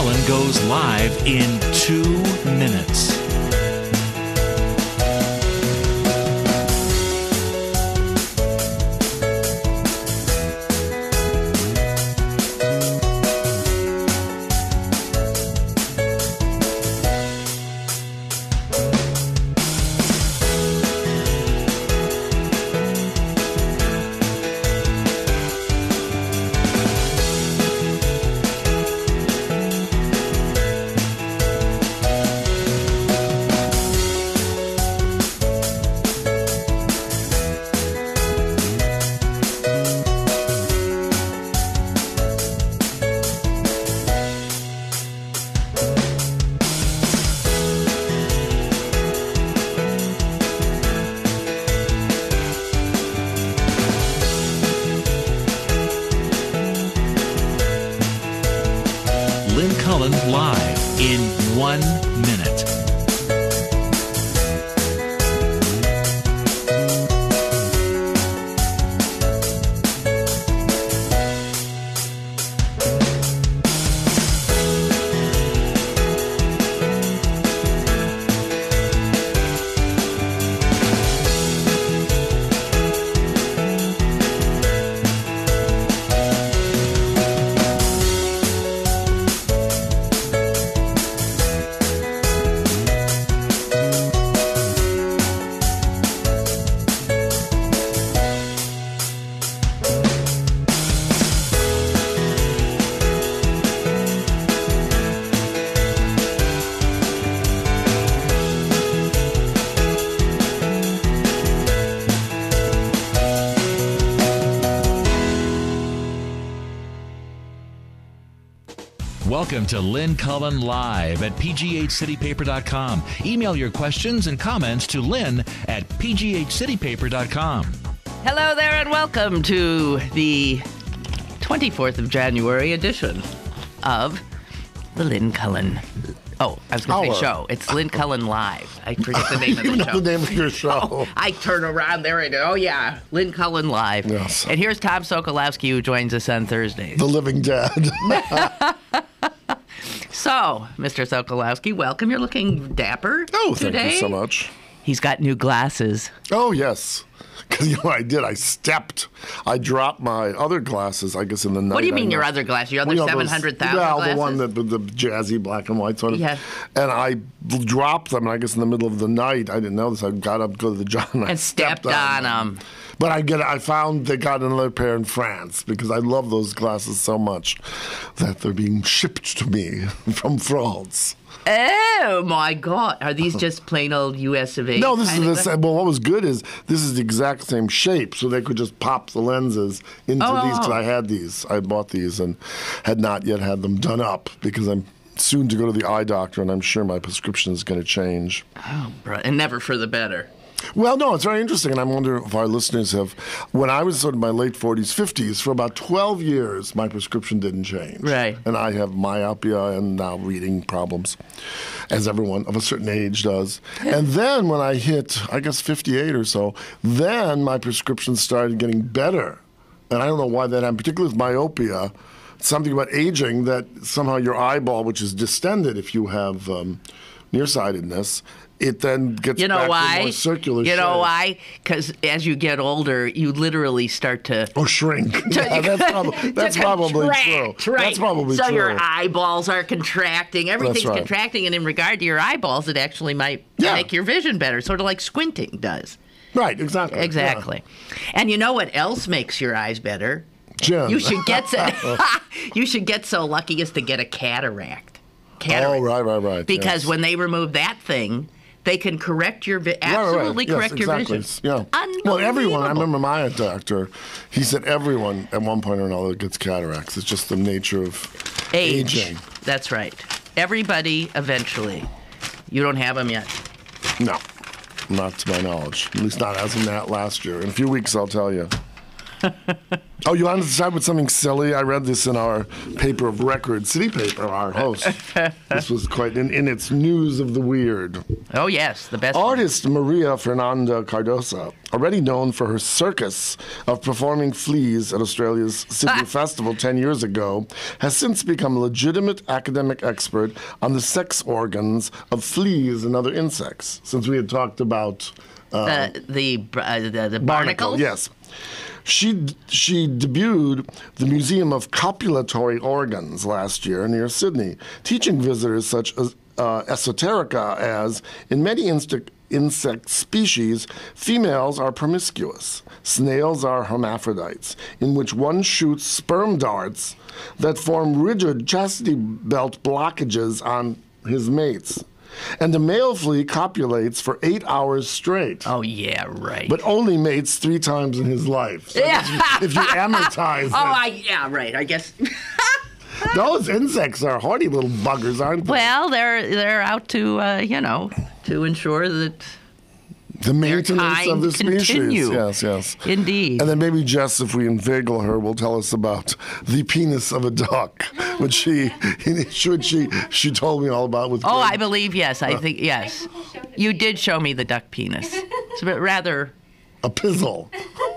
Cullen goes live in 2 minutes. Lynn Cullen live in 1 minute. Welcome to Lynn Cullen Live at pghcitypaper.com. Email your questions and comments to Lynn at pghcitypaper.com. Hello there and welcome to the 24th of January edition of the Lynn Cullen. Oh, I was going to say show. It's Lynn Cullen Live. I forget the name of the show. You know the name of your show. Oh, I turn around there and oh yeah, Lynn Cullen Live. Yes. And here's Tom Sokolowski who joins us on Thursdays. The living dead. So, Mr. Sokolowski, welcome. You're looking dapper today. Thank you so much. He's got new glasses. Oh, yes. Because you know what I did? I dropped my other glasses, I guess, in the night. What do you mean your other glasses? Your other 700,000 well, glasses? the one that the jazzy black and white sort of. Yeah. And I dropped them, and I guess in the middle of the night, I didn't know this. I got up to go to the job, and I stepped on them. But I found they got another pair in France because I love those glasses so much that they're being shipped to me from France. Oh my God! Are these just plain old U.S. of A? No, this is the same. Well, what was good is this is the exact same shape, so they could just pop the lenses into these. Because I had these, I bought these and had not yet had them done up because I'm soon to go to the eye doctor, and I'm sure my prescription is going to change. Oh, bro, and never for the better. Well, no, it's very interesting, and I'm wondering if our listeners have. When I was sort of in my late 40s, 50s, for about 12 years, my prescription didn't change. Right. And I have myopia and now reading problems, as everyone of a certain age does. And then when I hit, I guess, 58 or so, then my prescription started getting better. And I don't know why that happened, particularly with myopia. Something about aging that somehow your eyeball, which is distended if you have nearsightedness, it then gets back to a more circular shape. You know why? Because as you get older, you literally start to... Oh, shrink. Yeah, that's probably true. Right. That's probably so true. your eyeballs are contracting. Everything's contracting, and in regard to your eyeballs, it actually might make your vision better, sort of like squinting does. Right, exactly. Exactly. Yeah. And you know what else makes your eyes better? Gin. You should get so lucky as to get a cataract. Oh, right. Because when they remove that thing... They can correct your absolutely correct your vision. Yeah. Well, everyone. I remember my doctor. He said everyone at one point or another gets cataracts. It's just the nature of aging. That's right. Everybody eventually. You don't have them yet. No, not to my knowledge. At least not as of that last year. In a few weeks, I'll tell you. Oh, you wanted to start with something silly? I read this in our paper of record, City Paper, our host. This was quite in its news of the weird. Oh, yes, the best. Artist Maria Fernanda Cardosa, already known for her circus of performing fleas at Australia's Sydney Festival 10 years ago, has since become a legitimate academic expert on the sex organs of fleas and other insects, since we had talked about... the barnacles? Yes. She debuted the Museum of Copulatory Organs last year near Sydney, teaching visitors such as esoterica as, in many insect species, females are promiscuous. Snails are hermaphrodites, in which one shoots sperm darts that form rigid chastity belt blockages on his mates. And the male flea copulates for 8 hours straight. Oh, yeah, right. But only mates 3 times in his life. So if you amortize it. Yeah, right. I guess. Those insects are hardy little buggers, aren't they? Well, they're out to, to ensure that the maintenance of the species. Continue. Yes. Indeed. And then maybe Jess, if we inveigle her, will tell us about the penis of a duck, which she told me all about. With I believe, yes. I think, yes. You did show me the duck penis. It's rather... A pizzle.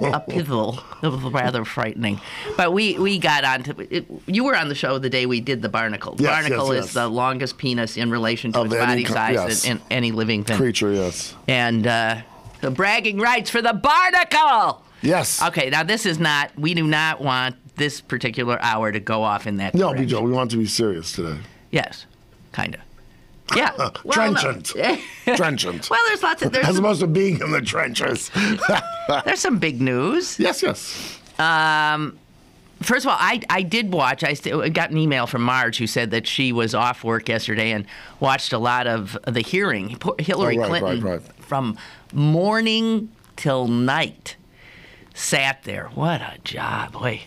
A pizzle. It was rather frightening. But we got onto it. You were on the show the day we did the barnacle. The barnacle is the longest penis in relation to its body size in any living thing. Creature, yes. And the bragging rights for the barnacle. Yes. Okay, now this is not, we do not want this particular hour to go off in that direction. No, we don't. We want to be serious today. Yes, kind of. Yeah. Trenchant. Trenchant. Well, there's lots of... As opposed to being in the trenches. There's some big news. Yes. First of all, I did watch. I got an email from Marge who said that she was off work yesterday and watched a lot of the hearing. Hillary Clinton, from morning till night, sat there. What a job. Boy.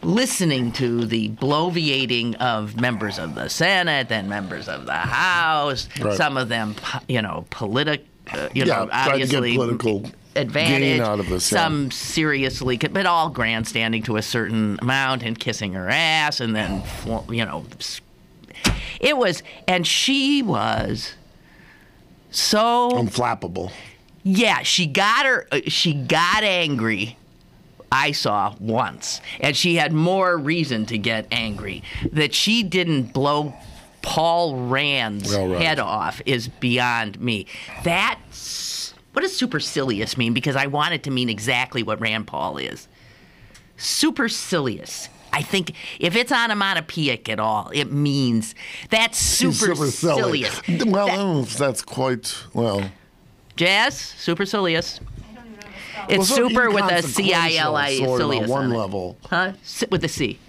Listening to the bloviating of members of the Senate and members of the House, some of them, obviously trying to get political advantage, gain out of this, some seriously, but all grandstanding to a certain amount and kissing her ass, and then, it was, and she was so unflappable. Yeah, she got angry. I saw once, and she had more reason to get angry. That she didn't blow Paul Rand's head off is beyond me. What does supercilious mean? Because I want it to mean exactly what Rand Paul is. Supercilious. I think if it's onomatopoeic at all, it means that's supercilious. Well, that's quite, Jazz, supercilious. It's super with a C-I-L-I, cilious on one level. Huh? With a C.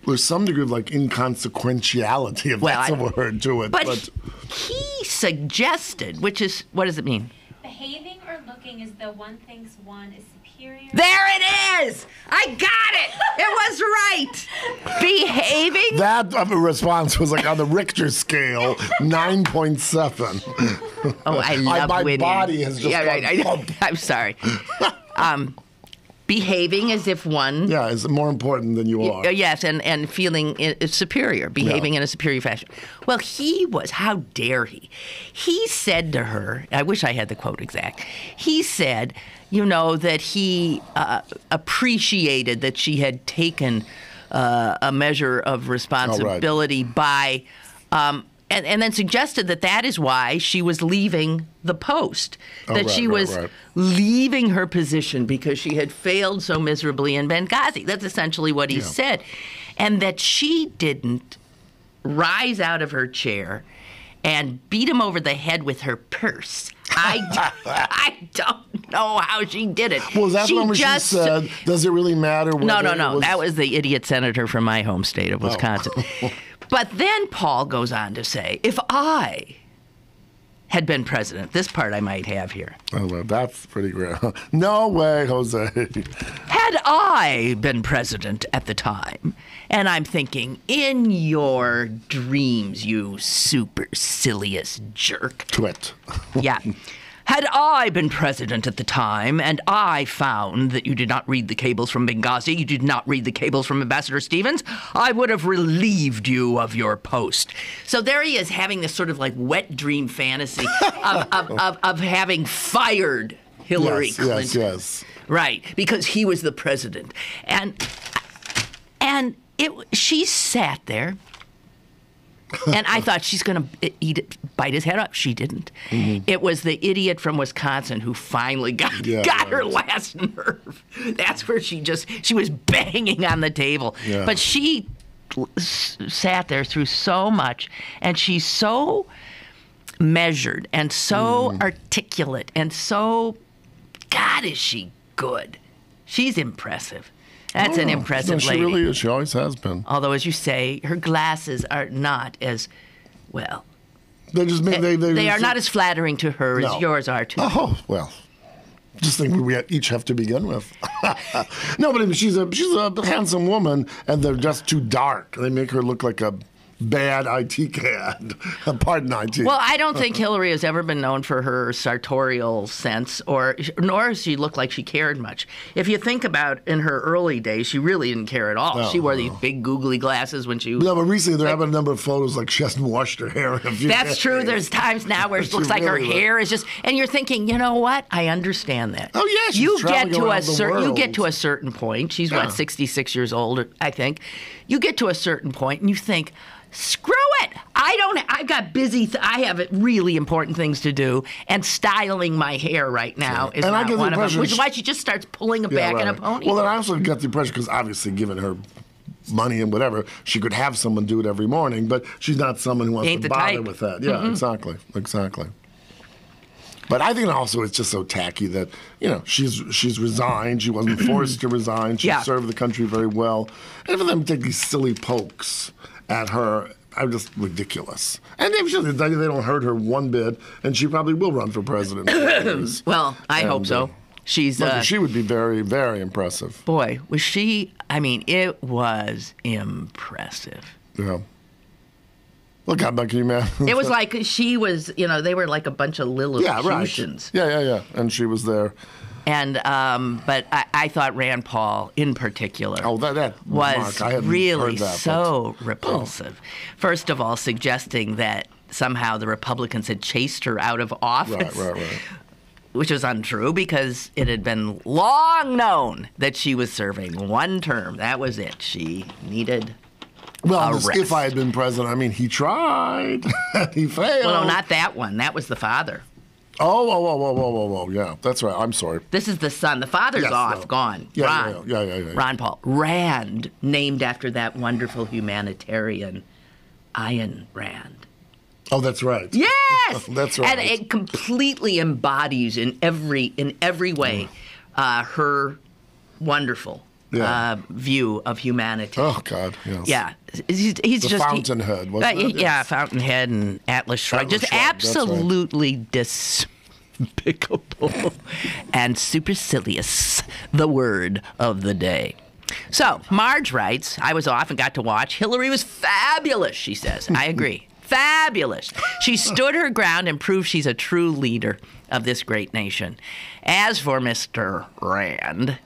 There's some degree of inconsequentiality, if that's a word to it. But he suggested, which is, what does it mean? Behaving or looking as though one thinks one is superior. There it is! I got it! It was right! Behaving? That response was on the Richter scale, 9.7. Oh, I love my winning. body has just gone I'm sorry. Behaving as if one... Yeah, is more important than you are. Yes, and feeling superior, behaving in a superior fashion. Well, how dare he? He said to her, I wish I had the quote exact, he said, that he appreciated that she had taken a measure of responsibility by... And then suggested that is why she was leaving the post, she was leaving her position because she had failed so miserably in Benghazi. That's essentially what he said. And that she didn't rise out of her chair and beat him over the head with her purse. I don't know how she did it. Well, that's when she said, does it really matter? No. That was the idiot senator from my home state of Wisconsin. But then Paul goes on to say, if I had been president, this part I might have here. Oh, well, that's pretty great. No way, Jose. Had I been president at the time, and I'm thinking, in your dreams, you supercilious jerk. Twit. Yeah. Had I been president at the time and I found that you did not read the cables from Benghazi, you did not read the cables from Ambassador Stevens, I would have relieved you of your post. So there he is having this sort of like wet dream fantasy of having fired Hillary Clinton. Yes. Right, because he was the president. And she sat there. And I thought she's going to bite his head off. She didn't. Mm-hmm. It was the idiot from Wisconsin who finally got her last nerve. That's where she was banging on the table. Yeah. But she sat there through so much, and she's so measured and so articulate and so, God, is she good. She's impressive. That's an impressive lady. She really is. She always has been. Although, as you say, her glasses are not as, well... They are not as flattering to her as yours are to me. Oh, well. Just think we each have to begin with. No, but I mean, she's a handsome woman, and they're just too dark. They make her look like a bad IT cad. Pardon IT. Well, I don't think Hillary has ever been known for her sartorial sense, nor does she look like she cared much. If you think about in her early days, she really didn't care at all. She wore these big googly glasses when she... No, but recently there have been a number of photos like she hasn't washed her hair in a few That's days. true. There's times now where it looks like her hair is just... And you're thinking, you know what? I understand that. Oh, yeah, she's traveling around the world. You get to a certain point. She's, 66 years old, I think. You get to a certain point and you think... Screw it! I've got busy. I have really important things to do, and styling my hair right now is not one of them. Which is why she just starts pulling it back in a pony. Well, then I also got the impression, because obviously, given her money and whatever, she could have someone do it every morning, but she's not someone who wants to bother with that. Yeah, exactly. But I think also it's just so tacky that, she's resigned. She wasn't forced to resign. She served the country very well. And for them to take these silly pokes at her are just ridiculous. And they don't hurt her one bit, and she probably will run for president. Well, I hope so. She would be very, very impressive. Boy, was she... I mean, it was impressive. Yeah. Look how much you man. It was like she was, they were like a bunch of Lilliputians. Yeah, right. Yeah. And she was there. And but I thought Rand Paul in particular was really repulsive. Repulsive. Of all, suggesting that somehow the Republicans had chased her out of office. Right. Which was untrue, because it had been long known that she was serving one term. That was it. She needed if I had been president, I mean, he tried. He failed. Well, no, not that one. That was the father. Oh, yeah, that's right. I'm sorry. This is the son. The father's gone. Yeah, Ron. Yeah. Ron Paul. Rand, named after that wonderful humanitarian, Ayn Rand. Oh, that's right. Yes! That's right. And it completely embodies in every way her wonderful view of humanity. Oh, God, yes. Yeah. He's just... Fountainhead, wasn't it? Yeah, Fountainhead and Atlas Shrugged. Just absolutely despicable and supercilious, the word of the day. So, Marge writes, I was off and got to watch. Hillary was fabulous, she says. I agree. Fabulous. She stood her ground and proved she's a true leader of this great nation. As for Mr. Rand...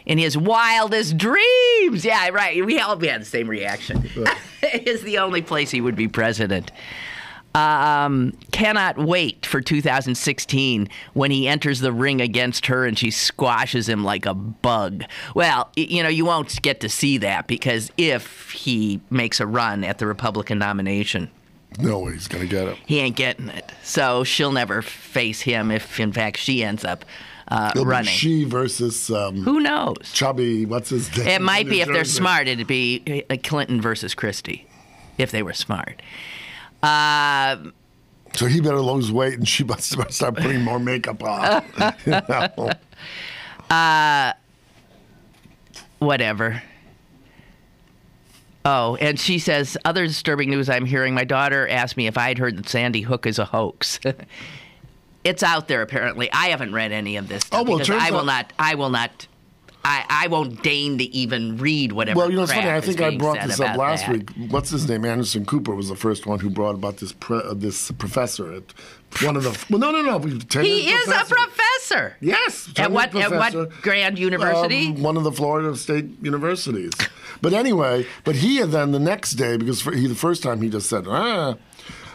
in his wildest dreams. Yeah, right. We had the same reaction. Is the only place he would be president. Cannot wait for 2016 when he enters the ring against her and she squashes him like a bug. Well, you won't get to see that, because if he makes a run at the Republican nomination... No way he's going to get it. He ain't getting it. So she'll never face him if, in fact, she ends up... running. She versus who knows? Chubby, what's his name? It might be, if they're smart, it'd be Clinton versus Christie, if they were smart. So he better lose weight, and she must start putting more makeup on. Whatever. Oh, and she says, other disturbing news I'm hearing. My daughter asked me if I'd heard that Sandy Hook is a hoax. It's out there, apparently. I haven't read any of this stuff, because I will not I won't deign to even read whatever. Well, it's funny. I crap is think I being brought said this up about last that. week. What's his name? Anderson Cooper was the first one who brought about this professor at one of the. Well, no. He is a professor. Yes. At what professor, grand university? One of the Florida State universities. But anyway, he had then the next day, because the first time he just said,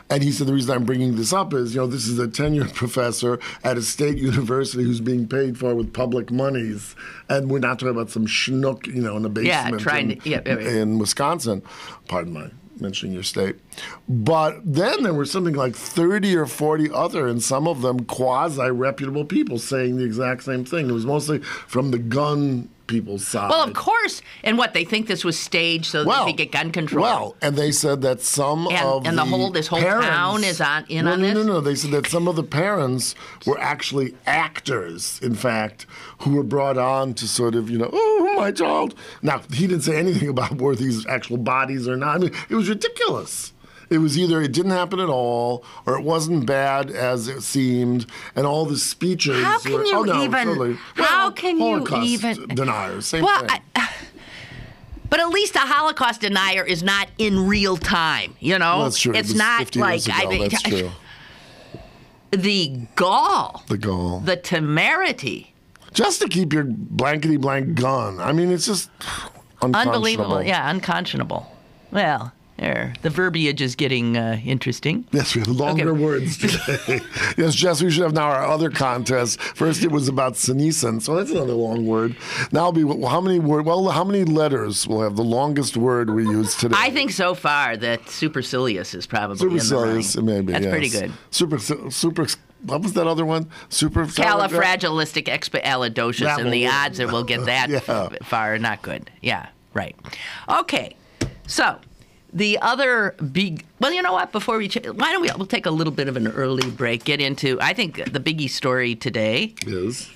and he said the reason I'm bringing this up is, this is a tenured professor at a state university who's being paid for with public monies, and we're not talking about some schnook, in the basement in Wisconsin. Pardon my mentioning your state. But then there were something like 30 or 40 other, and some of them quasi-reputable people saying the exact same thing. It was mostly from the gun people's side. Well, of course. And what, they think this was staged so that they could get gun control? Well, and they said that this whole parents, town is on this? No. They said that some of the parents were actually actors, in fact, who were brought on to sort of, oh, my child. Now, he didn't say anything about were these actual bodies or not. I mean, it was ridiculous. It was either it didn't happen at all, or it wasn't bad as it seemed, and all the speeches. How can you even deniers? Same thing. But at least a Holocaust denier is not in real time. Well, that's true. It's it was not 50 like years ago. That's true. The gall, the temerity, just to keep your blankety blank gun. I mean, it's just unbelievable. Yeah, unconscionable. Well. The verbiage is getting interesting. Yes, we have longer words today. Yes, Jess, we should have now our other contest. First, it was about senescence, so that's another long word. Now, how many letters will have the longest word we use today? I think so far that supercilious is probably supercilious, maybe. That's pretty good. Super. What was that other one? Califragilisticexpialidocious, and the odds that we'll get that far are not good. Yeah, right. Okay, so. The other big, well, you know what? Before we'll take a little bit of an early break, get into, I think the biggie story today is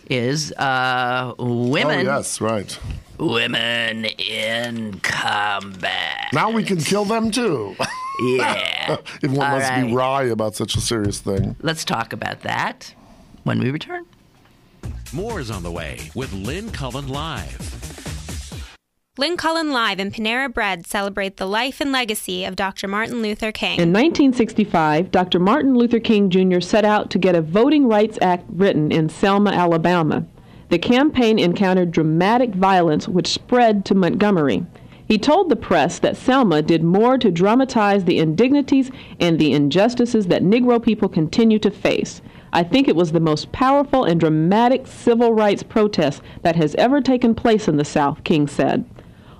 women. Oh, yes, right. Women in combat. Now we can kill them too. Yeah. If one must be wry about such a serious thing. Let's talk about that when we return. More is on the way with Lynn Cullen Live. Lynn Cullen Live and Panera Bread celebrate the life and legacy of Dr. Martin Luther King. In 1965, Dr. Martin Luther King Jr. set out to get a Voting Rights Act written in Selma, Alabama. The campaign encountered dramatic violence which spread to Montgomery. He told the press that Selma did more to dramatize the indignities and the injustices that Negro people continue to face. I think it was the most powerful and dramatic civil rights protest that has ever taken place in the South, King said.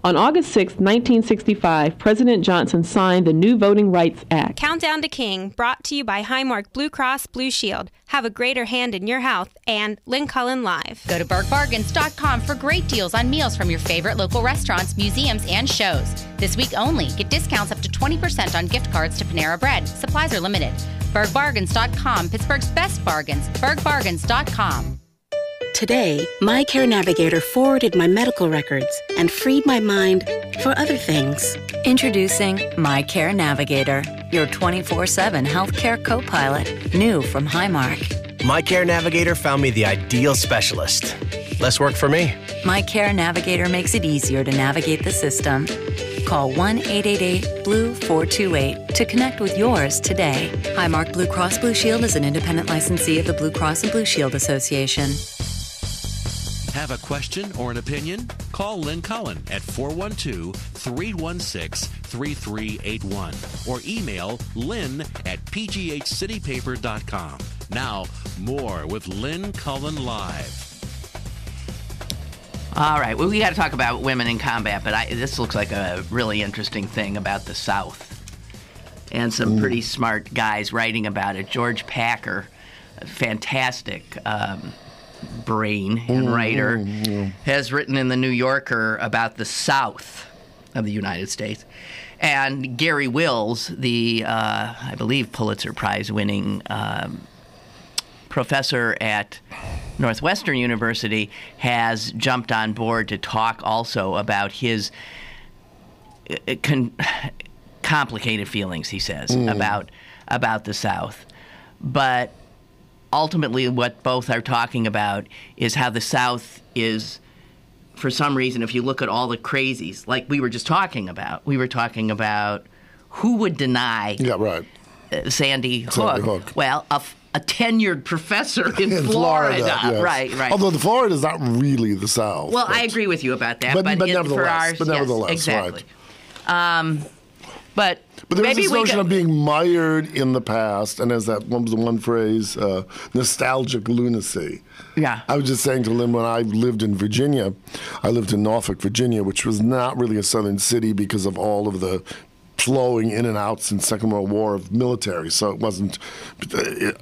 On August 6, 1965, President Johnson signed the new Voting Rights Act. Countdown to King, brought to you by Highmark Blue Cross Blue Shield. Have a greater hand in your health, and Lynn Cullen Live. Go to bergbargains.com for great deals on meals from your favorite local restaurants, museums, and shows. This week only, get discounts up to 20% on gift cards to Panera Bread. Supplies are limited. bergbargains.com, Pittsburgh's best bargains. bergbargains.com. Today, My Care Navigator forwarded my medical records and freed my mind for other things. Introducing My Care Navigator, your 24/7 healthcare co-pilot, new from Highmark. My Care Navigator found me the ideal specialist. Less work for me. My Care Navigator makes it easier to navigate the system. Call 1-888-BLUE-428 to connect with yours today. Highmark Blue Cross Blue Shield is an independent licensee of the Blue Cross and Blue Shield Association. Have a question or an opinion? Call Lynn Cullen at 412-316-3381 or email lynn@pghcitypaper.com. Now, more with Lynn Cullen Live. All right, well, we got to talk about women in combat, but this looks like a really interesting thing about the South. And some pretty smart guys writing about it. George Packer, a fantastic brain and writer, has written in the New Yorker about the South of the United States. And Gary Wills, the, I believe, Pulitzer Prize-winning professor at Northwestern University, has jumped on board to talk also about his complicated feelings, he says, about the South. But ultimately what both are talking about is how the South is for some reason, if you look at all the crazies, like we were just talking about, who would deny Sandy Hook? Well, a tenured professor in Florida. Yes. Right. Although the Florida is not really the South. Well, I agree with you about that. But nevertheless, exactly. Right. But there is this notion of being mired in the past, and as that what was the one phrase, nostalgic lunacy. Yeah. I was just saying to Lynn, when I lived in Virginia, I lived in Norfolk, Virginia, which was not really a southern city because of all of the flowing in and outs in Second World War of military, so it wasn't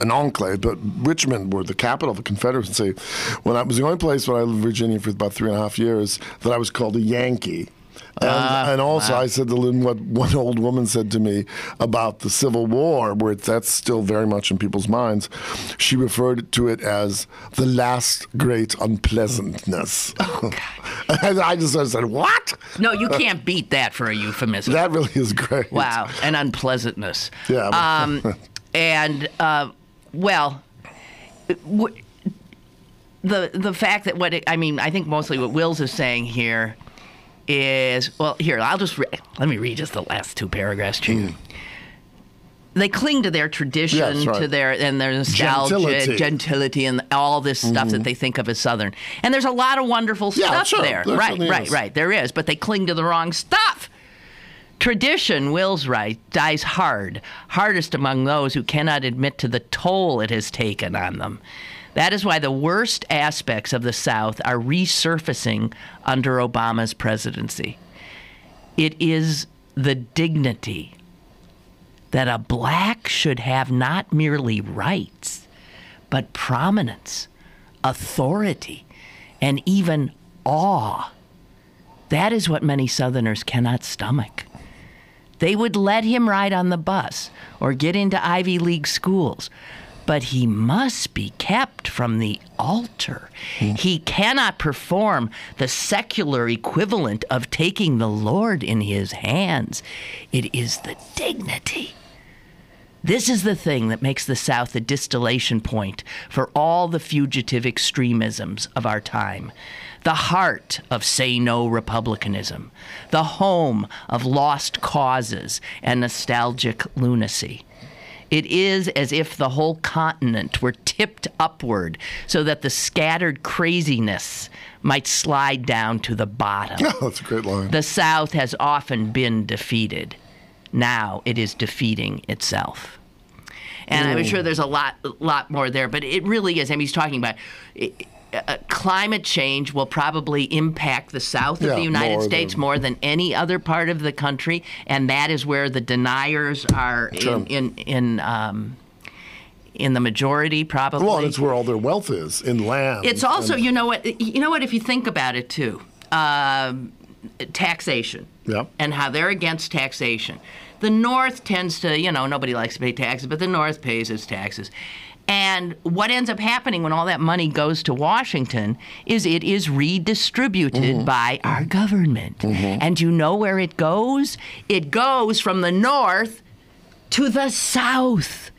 an enclave, but Richmond were the capital of the Confederacy. When I was the only place where I lived in Virginia for about 3.5 years that I was called a Yankee. And also, I said to Lynn what one old woman said to me about the Civil War, where that's still very much in people's minds. She referred to it as the last great unpleasantness. Oh, God. And I just said, what? No, you can't beat that for a euphemism. That really is great. Wow, an unpleasantness. Yeah. The fact that I think mostly what Wills is saying here is, well, here, let me read just the last two paragraphs to you. They cling to their tradition, to their nostalgia, gentility, and all this stuff that they think of as Southern. And there's a lot of wonderful stuff there. Right. There is, but they cling to the wrong stuff. Tradition, Wills writes, dies hardest among those who cannot admit to the toll it has taken on them. That is why the worst aspects of the South are resurfacing under Obama's presidency. It is the dignity that a black should have not merely rights, but prominence, authority, and even awe. That is what many Southerners cannot stomach. They would let him ride on the bus or get into Ivy League schools, but he must be kept from the altar. He cannot perform the secular equivalent of taking the Lord in his hands. It is the dignity. This is the thing that makes the South a distillation point for all the fugitive extremisms of our time. The heart of say no republicanism. The home of lost causes and nostalgic lunacy. It is as if the whole continent were tipped upward so that the scattered craziness might slide down to the bottom. Oh, that's a great line. The South has often been defeated. Now it is defeating itself. And I'm sure there's a lot more there, but it really is. I mean, he's talking about climate change will probably impact the South of the United States more than any other part of the country, and that is where the deniers are in the majority, probably. Well, it's where all their wealth is, in land. It's also, you know what, if you think about it, too, taxation and how they're against taxation. The North tends to, nobody likes to pay taxes, but the North pays its taxes. And what ends up happening when all that money goes to Washington is it is redistributed by our government. And you know where it goes? It goes from the North to the South.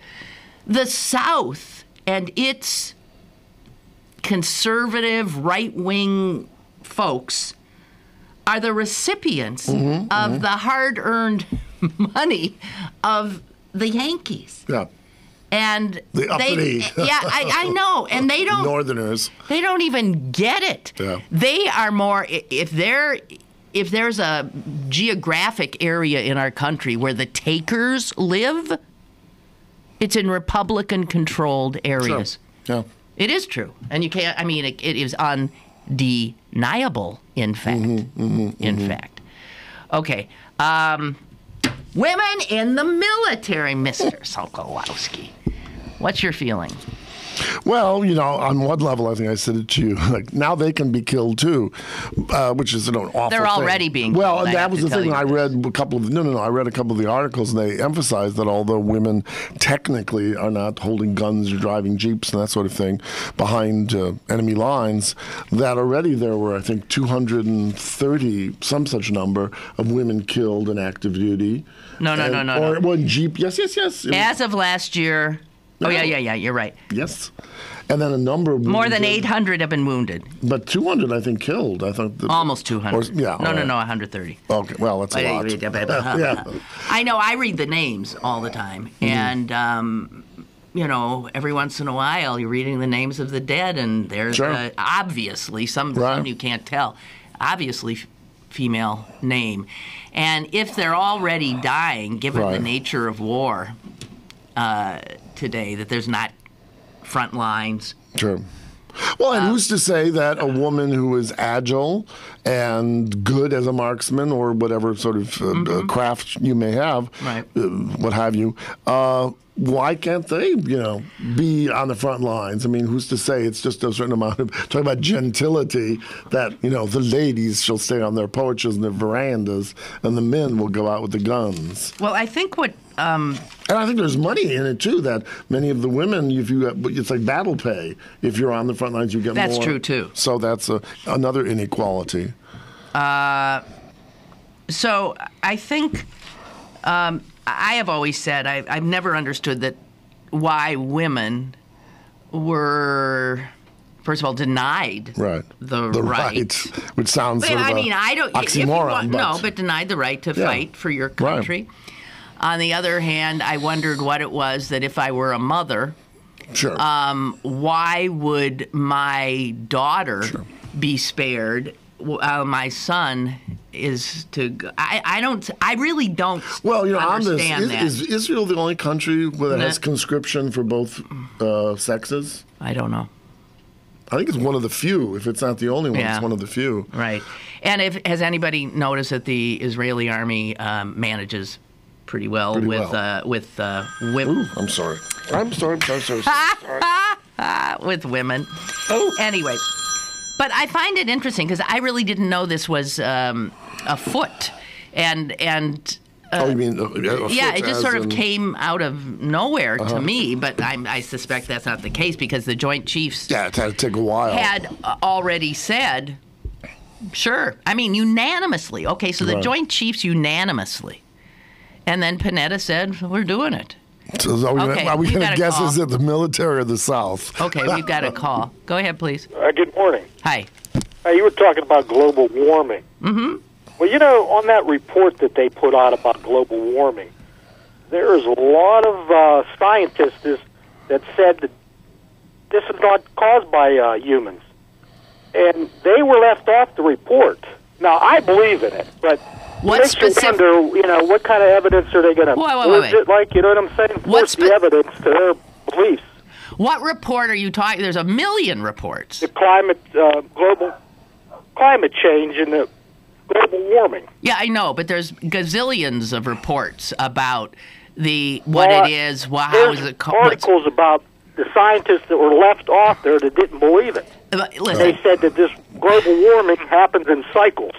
The South and its conservative right-wing folks are the recipients of the hard-earned money of the Yankees. Yeah. And the uppity. I know, and they don't. Northerners. They don't even get it. Yeah. They are more. If there's a geographic area in our country where the takers live, it's in Republican-controlled areas. Sure. Yeah. It is true, and you can't. I mean, it is undeniable. In fact. In fact. Okay. Women in the military, Mr. Sokolowski. What's your feeling? Well, on one level, I think I said it to you. Like, now they can be killed too, which is an awful They're already thing. being well, killed. And that was the thing. I read a couple of the articles, and they emphasized that although women technically are not holding guns or driving jeeps and that sort of thing behind enemy lines, that already there were, I think, 230, some such number of women killed in active duty. No. Or one jeep. Yes. As of last year. Oh, yeah, you're right. Yes. And then a number of more than 800 have been wounded. But 200, I think, killed. I thought almost 200. No, 130. Okay, well, that's a lot. Yeah. I know. I read the names all the time, and every once in a while you're reading the names of the dead, and there's obviously some you can't tell, obviously female name, and if they're already dying, given the nature of war today, that there's not front lines. Sure. Well, and who's to say that a woman who is agile and good as a marksman or whatever sort of craft you may have, what have you, why can't they, be on the front lines? I mean, who's to say it's just a certain amount of, talking about gentility, that, the ladies shall stay on their porches and their verandas and the men will go out with the guns. Well, I think what... and I think there's money in it, too, that many of the women, it's like battle pay. If you're on the front lines, you get more. That's true, too. So that's another inequality. So I think... I have always said I've never understood that why women were, first of all, denied the right, which sounds sort of oxymoron. But denied the right to fight for your country. Right. On the other hand, I wondered what it was that if I were a mother, why would my daughter be spared? My son is to. I really don't. Well, understand on this, is Israel the only country that has conscription for both sexes? I don't know. I think it's one of the few. If it's not the only one, it's one of the few. Right. And has anybody noticed that the Israeli army manages pretty well with women? Ooh, I'm sorry. With women. Oh. Anyway. But I find it interesting because I really didn't know this was afoot, and you mean afoot? Yeah, it just sort of came out of nowhere to me. But I suspect that's not the case because the Joint Chiefs it had to take a while. Had already said, sure. I mean, unanimously. Okay, so the Joint Chiefs unanimously, and then Panetta said, we're doing it. So are we going to guess is it the military or the South? Okay, we've got a call. Go ahead, please. Good morning. Hi. You were talking about global warming. Mm-hmm. Well, on that report that they put out about global warming, there's a lot of scientists that said that this is not caused by humans. And they were left off the report. Now, I believe in it, but... What specific? Wonder, what kind of evidence are they going to? Wait. It like, you know what I'm saying? What's the evidence to their beliefs? What report are you talking? There's a million reports. The global climate change and the global warming. Yeah, I know, but there's gazillions of reports about what it is. How is it? Articles about the scientists that were left off there that didn't believe it. Listen. They said that this global warming happens in cycles.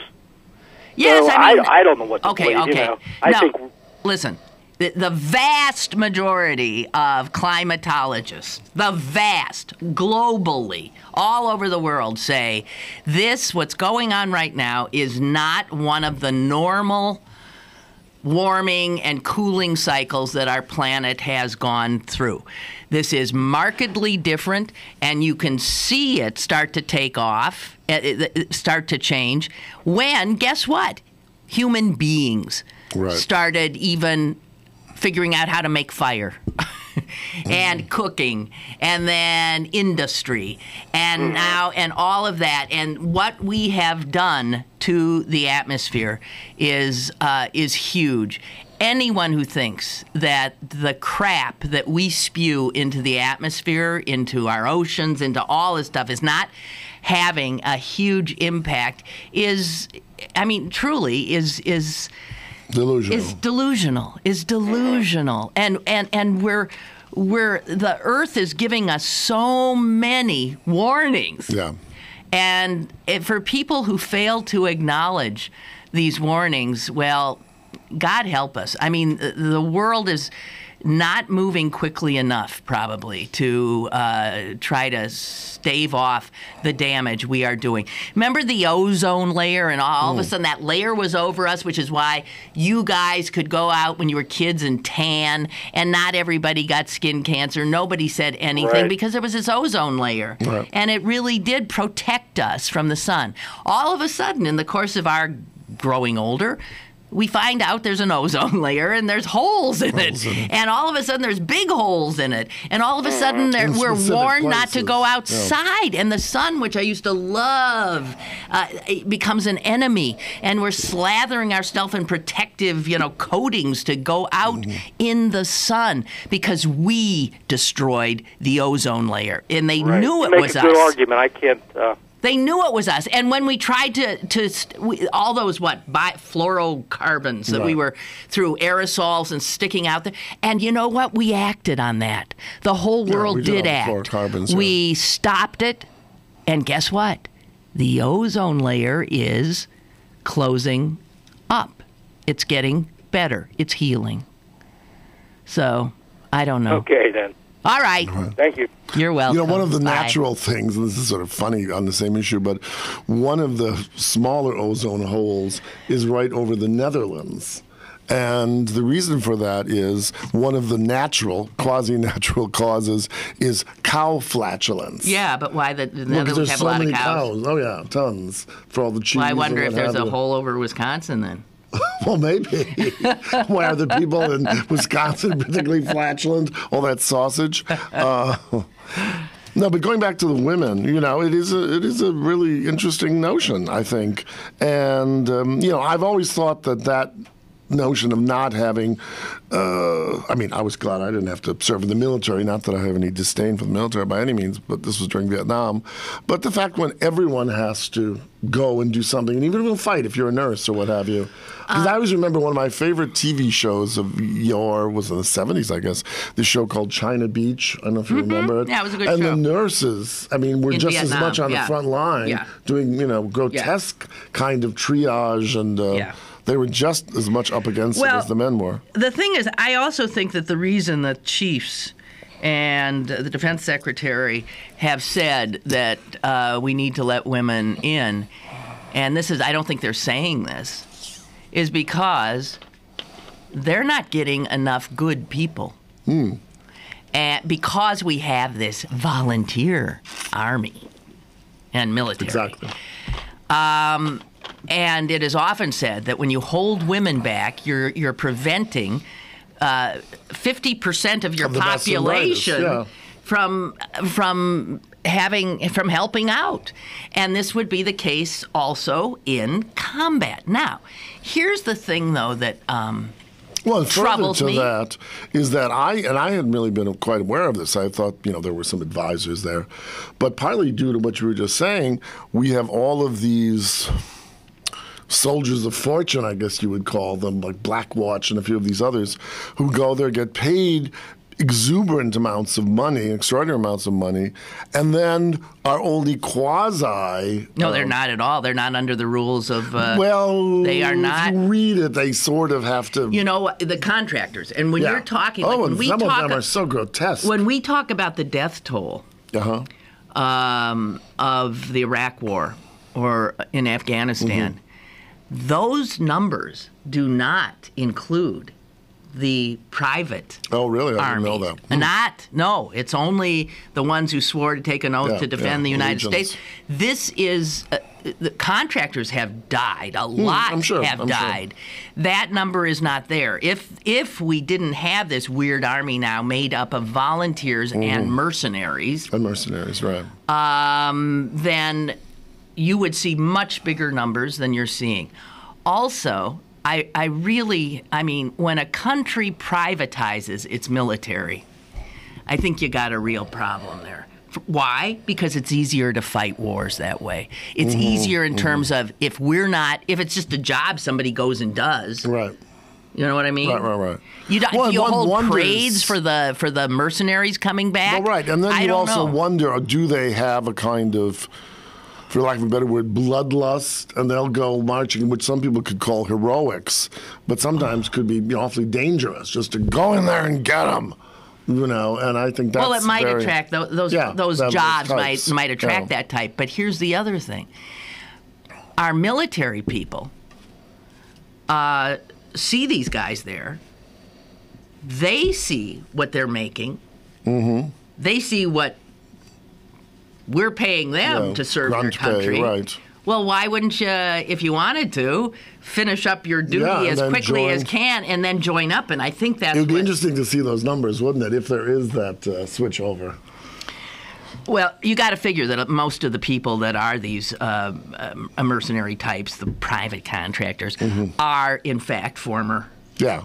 Yes, so I don't know what to believe. Okay. I think. Listen, the vast majority of climatologists, globally, all over the world, say what's going on right now is not one of the normal warming and cooling cycles that our planet has gone through. This is markedly different, and you can see it start to take off, start to change, when, guess what? Human beings started even figuring out how to make fire and cooking, and then industry, and now, and all of that. And what we have done to the atmosphere is huge. Anyone who thinks that the crap that we spew into the atmosphere, into our oceans, into all this stuff is not having a huge impact is delusional. And the Earth is giving us so many warnings. Yeah. And for people who fail to acknowledge these warnings, well, God help us. I mean, the world is not moving quickly enough, probably, to try to stave off the damage we are doing. Remember the ozone layer, and all of a sudden that layer was over us, which is why you guys could go out when you were kids and tan, and not everybody got skin cancer. Nobody said anything because there was this ozone layer. Right. And it really did protect us from the sun. All of a sudden, in the course of our growing older, we find out there's an ozone layer and there's holes in it. And all of a sudden there's big holes in it. And all of a sudden we're warned not to go outside. Yeah. And the sun, which I used to love, it becomes an enemy. And we're slathering ourselves in protective, coatings to go out in the sun because we destroyed the ozone layer. And they knew it was us. Make a good argument. I can't... They knew it was us. And when we tried all those, fluorocarbons that we were through aerosols and sticking out there. And you know what? We acted on that. The whole world did act. Fluorocarbons, we stopped it. And guess what? The ozone layer is closing up. It's getting better. It's healing. So, I don't know. Okay, then. All right. Thank you. You're welcome. One of the natural things, and this is sort of funny on the same issue, but one of the smaller ozone holes is right over the Netherlands. And the reason for that is one of the natural, quasi-natural causes is cow flatulence. Yeah, but why the Netherlands have a lot of cows? Oh, yeah, tons. For all the cheese. Well, I wonder if there's a hole over Wisconsin then. Well, maybe. Why are the people in Wisconsin particularly flatulent? All that sausage. No, but going back to the women, it is a really interesting notion, I think. And I've always thought that notion of not having, I was glad I didn't have to serve in the military, not that I have any disdain for the military by any means, but this was during Vietnam. But the fact when everyone has to go and do something, and even if you'll fight if you're a nurse or what have you. Because I always remember one of my favorite TV shows of was in the 70s, I guess, this show called China Beach. I don't know if you remember it. Yeah, it was a good show. And the nurses, were in just Vietnam. as much on the front line doing, grotesque kind of triage and... They were just as much up against it as the men were. The thing is, I also think that the reason the chiefs and the defense secretary have said that we need to let women in, and I don't think they're saying this, is because they're not getting enough good people. And because we have this volunteer army and military. Exactly. And it is often said that when you hold women back, you're preventing 50% of your population from helping out. And this would be the case also in combat. Now, here's the thing, though, that troubles me. That is that I hadn't really been quite aware of this. I thought, there were some advisors there. But partly due to what you were just saying, we have all of these soldiers of fortune, I guess you would call them, like Blackwatch and a few of these others, who go there, get paid exuberant amounts of money, extraordinary amounts of money, and then are only quasi... No, they're not at all. They're not under the rules of... they are not... If you read it, they sort of have to... the contractors. And when you're talking... some of them are so grotesque. When we talk about the death toll of the Iraq War or in Afghanistan, those numbers do not include the private Oh, really? I army. didn't know that. No, it's only the ones who swore to take an oath to defend the United States. This is, the contractors have died. A lot have died. Sure. That number is not there. If we didn't have this weird army now made up of volunteers and mercenaries. And mercenaries, right. Then you would see much bigger numbers than you're seeing. Also, I mean, when a country privatizes its military, I think you got a real problem there. Why? Because it's easier to fight wars that way. It's easier in terms of if it's just a job somebody goes and does. Right. You know what I mean? Right. You hold parades for the mercenaries coming back? Well, right. And then you also wonder, do they have a kind of for lack of a better word, bloodlust, and they'll go marching, which some people could call heroics, but sometimes could be awfully dangerous, just to go in there and get them. And I think that's it might attract those jobs might attract that type. But here's the other thing: our military people see these guys there. They see what they're making. Mm-hmm. They see what we're paying them to serve your country. Pay, right. Well, why wouldn't you, if you wanted to, finish up your duty as quickly as can and then join up? And I think that's it would be interesting to see those numbers, wouldn't it, if there is that switch over? Well, you got to figure that most of the people that are these mercenary types, the private contractors, are in fact former. Yeah.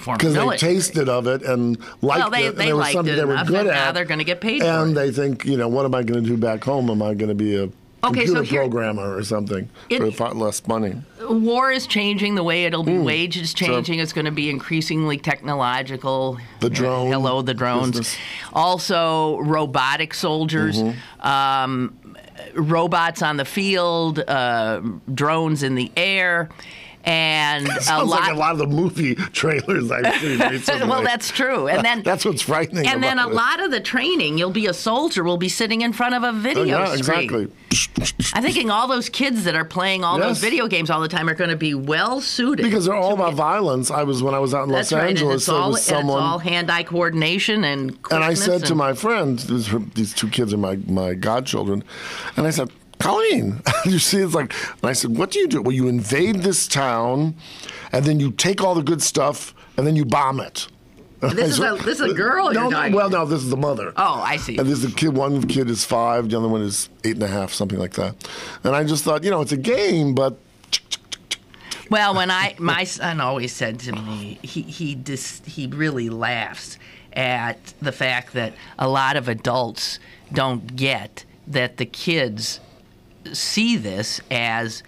Because they tasted of it and liked it. They liked it enough, and now they're going to get paid for it. And they think, what am I going to do back home? Am I going to be a computer programmer or something for far less money? War is changing. The way it'll be waged is changing. Sure. It's going to be increasingly technological. The drone. Hello, the drones. Business. Also, robotic soldiers. Robots on the field. Drones in the air. And sounds like a lot of the movie trailers I've seen recently. Well, that's true. And then that's what's frightening. And then a lot of the training, you'll be a soldier, will be sitting in front of a video screen. Exactly. I'm thinking all those kids that are playing all those video games all the time are going to be well suited because they're all about violence. When I was out in Los Angeles, there was someone. It's all hand-eye coordination and. And I said to my friend, these two kids are my godchildren, and I said, Colleen, you see, it's like, and I said, what do you do? Well, you invade this town, and then you take all the good stuff, and then you bomb it. This is a girl you're talking Well, no, this is the mother. Oh, I see. And this is a kid. One kid is 5, the other one is 8.5, something like that. And I just thought, it's a game, but. Well, my son always said to me, he really laughs at the fact that a lot of adults don't get that the kids see this as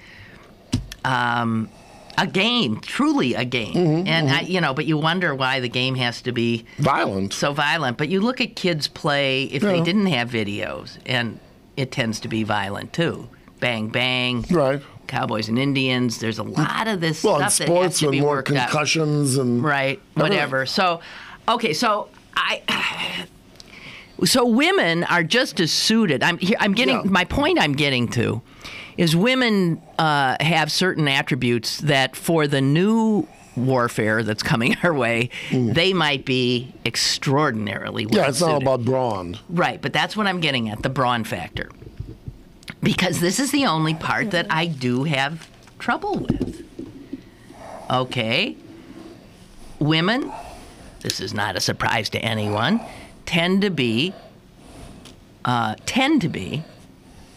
a game, truly a game. But you wonder why the game has to be so violent. But you look at kids play if they didn't have videos, and it tends to be violent too. Bang, bang. Right. Cowboys and Indians. There's a lot of this stuff sports that has to be more worked concussions out. And right, whatever. So, okay, So women are just as suited. My point I'm getting to is women have certain attributes that for the new warfare that's coming our way, they might be extraordinarily well it's all about brawn. Right, but that's what I'm getting at, the brawn factor. Because this is the only part that I do have trouble with. Okay. Women, this is not a surprise to anyone, tend to be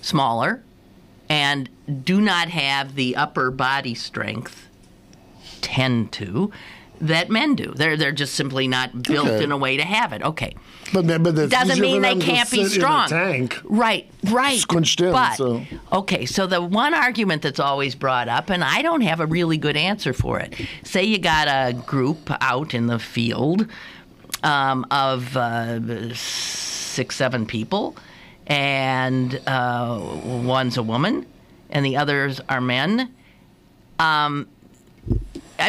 smaller and do not have the upper body strength, that men do. They're just simply not built in a way to have it. Okay. But doesn't mean they can't be strong. In a tank, right. Squinched in. But, okay, so the one argument that's always brought up, and I don't have a really good answer for it. Say you got a group out in the field of 6-7 people, and one's a woman, and the others are men.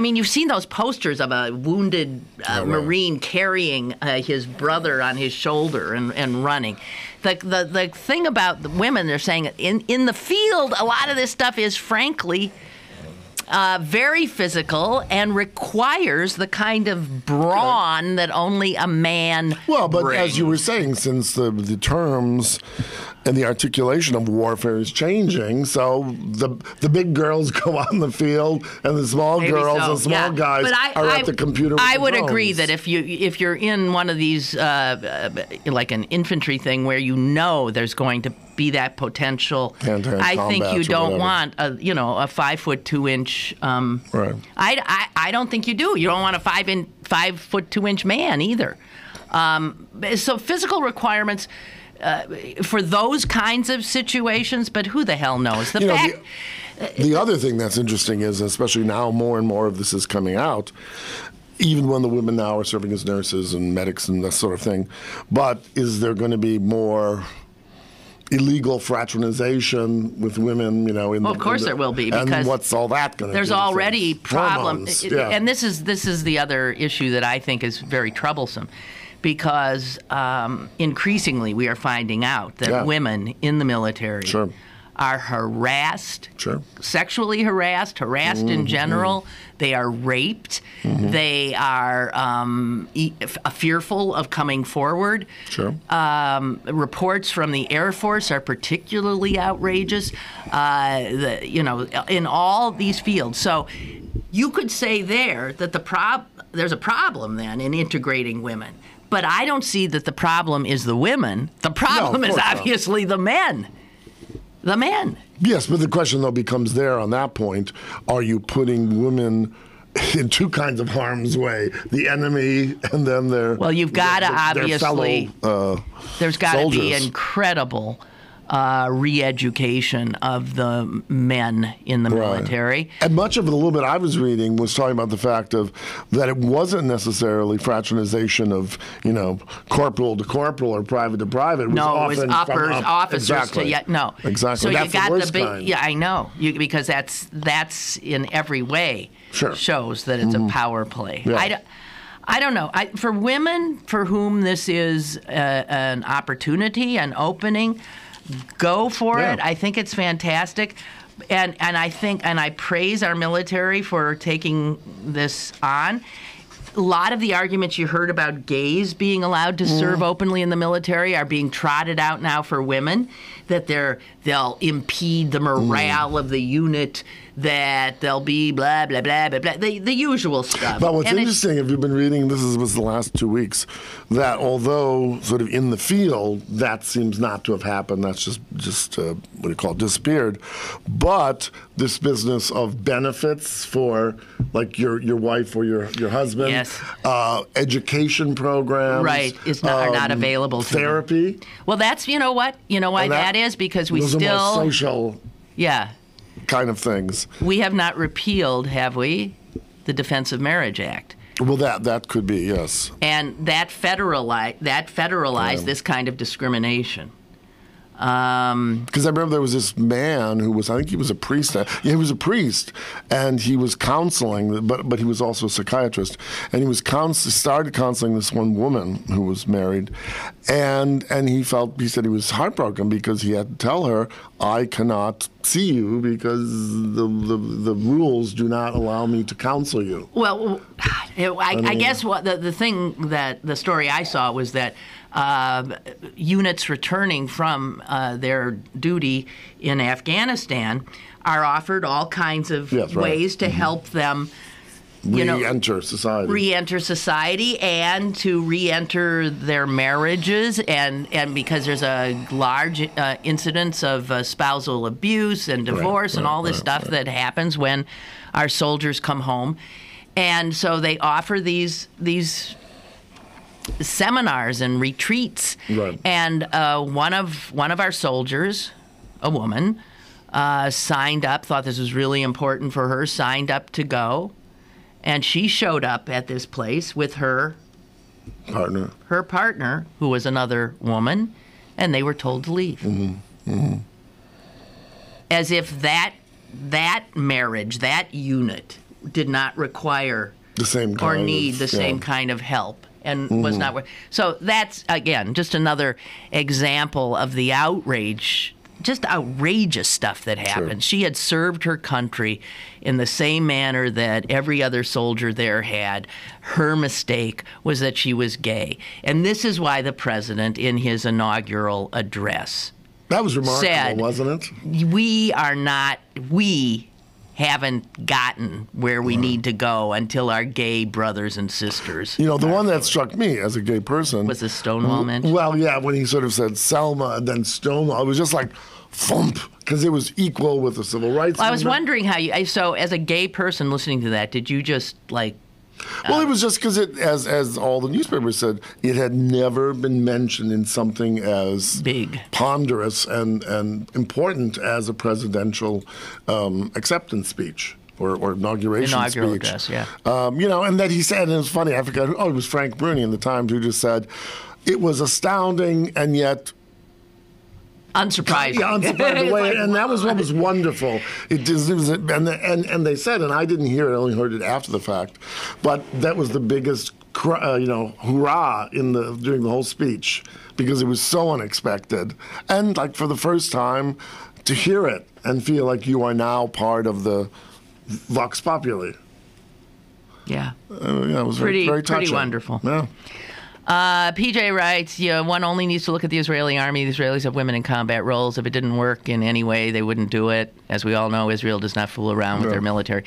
You've seen those posters of a wounded Marine carrying his brother on his shoulder and running. The thing about the women, they're saying in the field, a lot of this stuff is frankly very physical and requires the kind of brawn that only a man brings. As you were saying, since the terms and the articulation of warfare is changing, so the big girls go out in the field, and the small girls and small guys are at the computer. I would agree that if you're in one of these like an infantry thing where there's going to be that potential, I think you don't want a 5'2" right. I don't think you do. You don't want a 5'2" man either. So physical requirements. For those kinds of situations, but who the hell knows? The other thing that's interesting is, especially now more and more of this is coming out, even when the women now are serving as nurses and medics and that sort of thing, but is there going to be more illegal fraternization with women, of course there will be, because and what's all that going to do? There's already problems, yeah. And this is the other issue that I think is very troublesome, because increasingly we are finding out that women in the military are harassed, sexually harassed in general. They are raped. They are fearful of coming forward. Reports from the Air Force are particularly outrageous, in all these fields. So you could say there that there's a problem then in integrating women. But I don't see that the problem is the women. The problem is obviously the men. The men. Yes, but the question, though, becomes there on that point, are you putting women in two kinds of harm's way? The enemy and then their Well, you've got to obviously, there's got to be incredible re-education of the men in the military. And much of it, a little bit I was reading, was talking about the fact of that it wasn't necessarily fraternization of, corporal to corporal or private to private. It was it was officers to Exactly. So that's you got the worst kind. Yeah, I know. Because that's in every way shows that it's a power play. Yeah. I don't know. For women for whom this is an opportunity, an opening, go for it. I think it's fantastic. And I praise our military for taking this on. A lot of the arguments you heard about gays being allowed to serve openly in the military are being trotted out now for women, that they'll impede the morale of the unit, that they'll be blah, blah, blah, blah, blah, the usual stuff. But what's interesting, if you've been reading, this was the last 2 weeks, that although sort of in the field, that seems not to have happened, that's just what do you call it, disappeared, but this business of benefits for, like, your wife or your husband, education programs, are not available to therapy. them. Well, that's, why that is, because we those still... are more social kind of things. We have not repealed, have we, the Defense of Marriage Act? Well, that could be, yes. And that federalized this kind of discrimination. Because I remember there was this man who was, I think he was a priest. He was a priest, and he was counseling, but he was also a psychiatrist. And he started counseling this one woman who was married, and he said he was heartbroken because he had to tell her, I cannot see you because the rules do not allow me to counsel you. Well, I guess what the thing that the story I saw was that units returning from their duty in Afghanistan are offered all kinds of ways to help them re-enter society and to re-enter their marriages, and because there's a large incidence of spousal abuse and divorce and all this stuff that happens when our soldiers come home. And so they offer these seminars and retreats. And one of our soldiers, a woman, signed up, thought this was really important for her, signed up to go. And she showed up at this place with her partner, who was another woman, and they were told to leave. As if that marriage, that unit, did not require the same kind or need the same kind of help. And was not. So that's, again, just another example of the outrage, just outrageous stuff that happened. She had served her country in the same manner that every other soldier there had. Her mistake was that she was gay. And this is why the president, in his inaugural address, that was remarkable, said, wasn't it? We haven't gotten where we need to go until our gay brothers and sisters. The one that struck me as a gay person was the Stonewall mention. Well, yeah, when he sort of said Selma and then Stonewall, it was just like thump, because it was equal with the civil rights movement. I was wondering how so as a gay person listening to that, did you just like? Well, it was just because as all the newspapers said, it had never been mentioned in something as big, ponderous, and important as a presidential acceptance speech or inaugural speech. Address, yeah. And that he said, and it was funny, I forgot, it was Frank Bruni in the Times who just said, it was astounding, and yet unsurprising. Yeah, unsurprising. The way, like, and that was what was wonderful. It was, and they said, and I didn't hear it, I only heard it after the fact, but that was the biggest, hurrah during the whole speech, because it was so unexpected, and like for the first time, to hear it and feel like you are now part of the Vox Populi. Yeah. It was very touching. Pretty wonderful. Yeah. PJ writes, one only needs to look at the Israeli army. The Israelis have women in combat roles. If it didn't work in any way, they wouldn't do it. As we all know, Israel does not fool around with their military.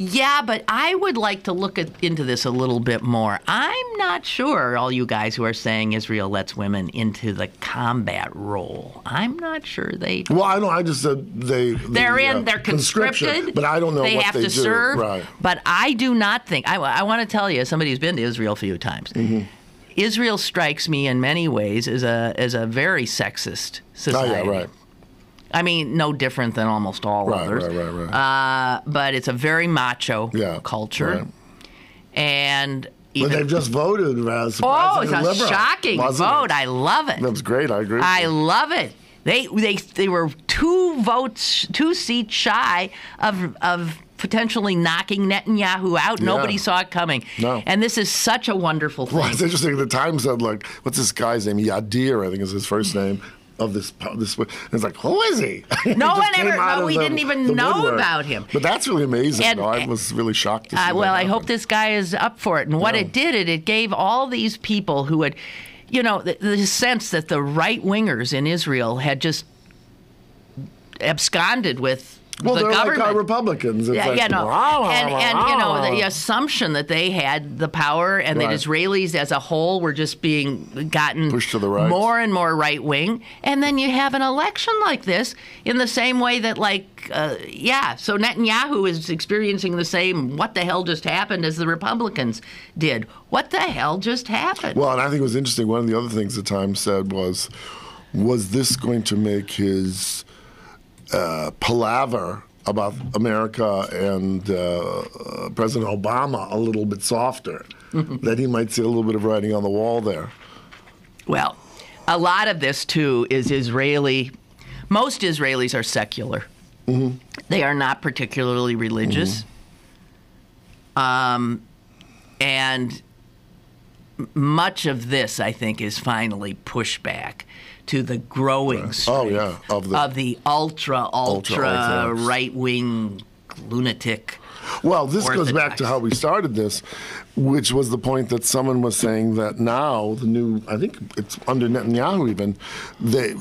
Yeah, but I would like to look into this a little bit more. I'm not sure, all you guys who are saying Israel lets women into the combat role. I'm not sure they do. Well, I know. I just said they're conscripted, but I don't know they what have they to do. serve. Right. But I do not think. I want to tell you, as somebody who's been to Israel a few times. Mm-hmm. Israel strikes me in many ways as a very sexist society. Oh, yeah, right. I mean, no different than almost all others. Right. But it's a very macho culture. Right. And but they've just voted. It's a shocking vote. I love it. That's great. I agree. I love it. They were 2 seats shy of potentially knocking Netanyahu out. Yeah. Nobody saw it coming. No. And this is such a wonderful thing. Well, it's interesting. The Times said, like, what's this guy's name? Yadir, I think is his first name. Of this, it's like, who is he? No one ever. No, we didn't even know about him. But that's really amazing. I was really shocked to see well, I hope this guy is up for it. And what it did, it gave all these people who had, the sense that the right wingers in Israel had just absconded with. Well, the they're government. Like our Republicans. It's and the assumption that they had the power and that Israelis as a whole were just being gotten pushed to the right, more and more right wing, and then you have an election like this in the same way that so Netanyahu is experiencing the same what the hell just happened as the Republicans did. What the hell just happened? Well, and I think it was interesting. One of the other things the Times said was this going to make his palaver about America and President Obama a little bit softer, that he might see a little bit of writing on the wall there? Well, a lot of this, too, is Israeli. Most Israelis are secular. Mm-hmm. They are not particularly religious. Mm-hmm. And much of this, I think, is finally pushback to the growing strength of the ultra right-wing lunatic. Well, this goes back to how we started this, which was the point that someone was saying that now the new, I think it's under Netanyahu even,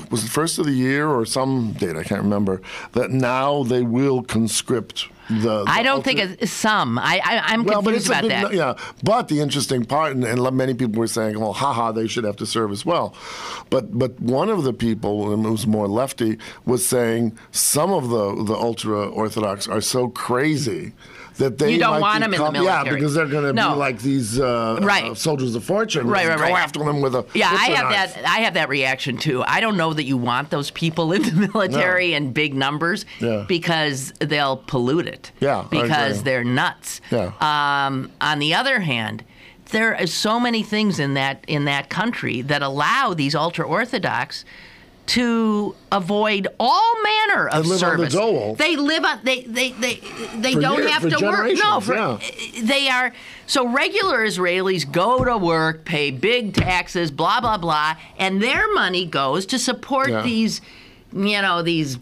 was the first of the year or some date, I can't remember, that now they will conscript I don't think it's some. I'm confused about that. Yeah, but the interesting part, and many people were saying, well, they should have to serve as well. But one of the people, and it was more lefty, was saying some of the ultra-Orthodox are so crazy that they you don't want them in the military. Yeah, because they're going to be like these soldiers of fortune. Right. Go after them with a I have that reaction too. I don't know that you want those people in the military in big numbers because they'll pollute it. Yeah, because they're nuts. Yeah. On the other hand, there are so many things in that country that allow these ultra-Orthodox to avoid all manner of service. They live on they don't have to work. No, they are so regular Israelis go to work, pay big taxes, blah blah blah, and their money goes to support these losers.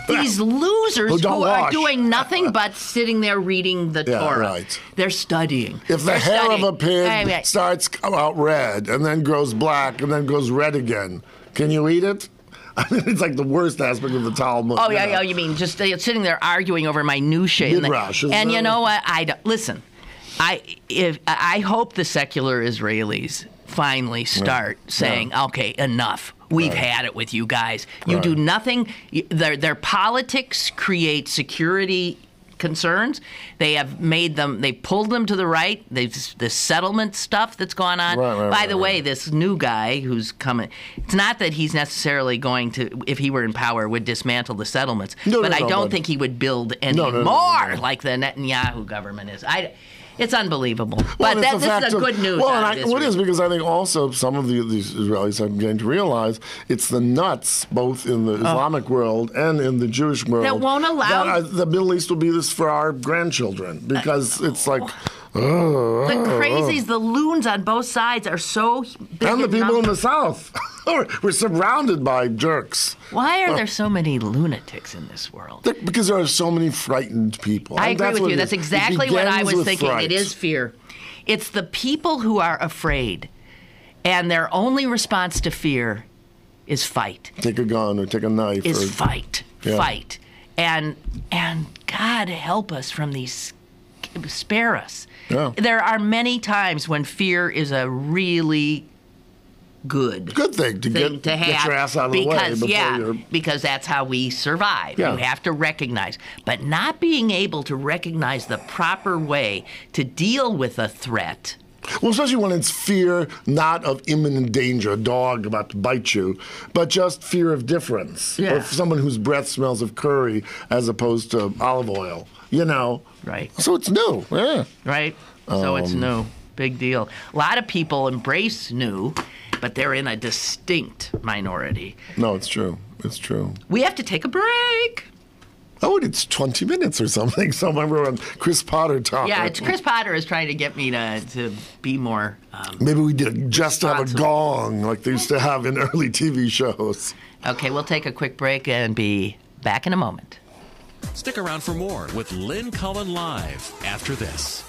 These losers who are doing nothing but sitting there reading the Torah. Right. They're studying. If the hair of a pig starts out red and then grows black and then goes red again, can you eat it? I mean, it's like the worst aspect of the Talmud. Oh, yeah, you mean just sitting there arguing over minutiae. And you know what? Listen, I hope the secular Israelis finally start saying, okay, enough. We've had it with you guys. You do nothing. Their politics create security concerns. They have made them, they pulled them to the right. The settlement stuff that's gone on. By the way, this new guy who's coming, it's not that he's necessarily going to, if he were in power, would dismantle the settlements. But I don't think he would build any more like the Netanyahu government is. It's unbelievable. Well, But this is a good news. What is, because I think also some of these Israelis are beginning to realize it's the nuts, both in the Islamic world and in the Jewish world, that won't allow the Middle East will be this for our grandchildren, because it's like. The crazies, the loons on both sides are so big. And the people in the South. We're surrounded by jerks. Why are there so many lunatics in this world? Because there are so many frightened people. I agree with you. That's exactly what I was thinking. Fright. It is fear. It's the people who are afraid, and their only response to fear is fight. Take a gun or take a knife. Fight. And God help us from these. Spare us. Yeah. There are many times when fear is a really good thing to have, get your ass out of the way. Because that's how we survive. Yeah. You have to recognize. But not being able to recognize the proper way to deal with a threat. Well, especially when it's fear not of imminent danger, a dog about to bite you, but just fear of difference. Yeah. Or someone whose breath smells of curry as opposed to olive oil, Right. So it's new, yeah. Right. So it's new. Big deal. A lot of people embrace new, but they're in a distinct minority. No, it's true. It's true. We have to take a break. Oh, it's 20 minutes or something. So I remember when Chris Potter talked. Yeah, Chris Potter is trying to get me to be more. Maybe we did just have a gong like they used to have in early TV shows. Okay, we'll take a quick break and be back in a moment. Stick around for more with Lynn Cullen Live after this.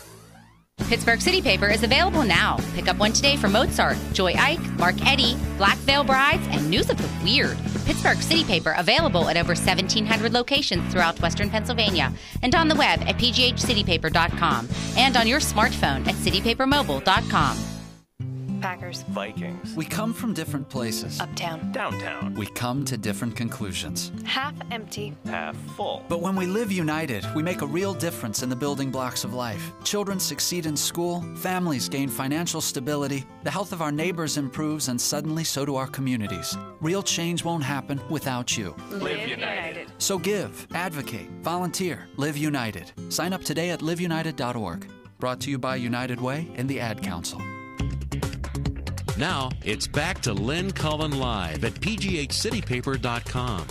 Pittsburgh City Paper is available now. Pick up one today for Mozart, Joy Ike, Mark Eddy, Black Veil Brides, and News of the Weird. Pittsburgh City Paper available at over 1,700 locations throughout Western Pennsylvania and on the web at pghcitypaper.com and on your smartphone at citypapermobile.com. Packers. Vikings. We come from different places. Uptown. Downtown. We come to different conclusions. Half empty. Half full. But when we live united, we make a real difference in the building blocks of life. Children succeed in school, families gain financial stability, the health of our neighbors improves, and suddenly so do our communities. Real change won't happen without you. Live United. So give, advocate, volunteer, Live United. Sign up today at liveunited.org. Brought to you by United Way and the Ad Council. Now, it's back to Lynn Cullen Live at pghcitypaper.com.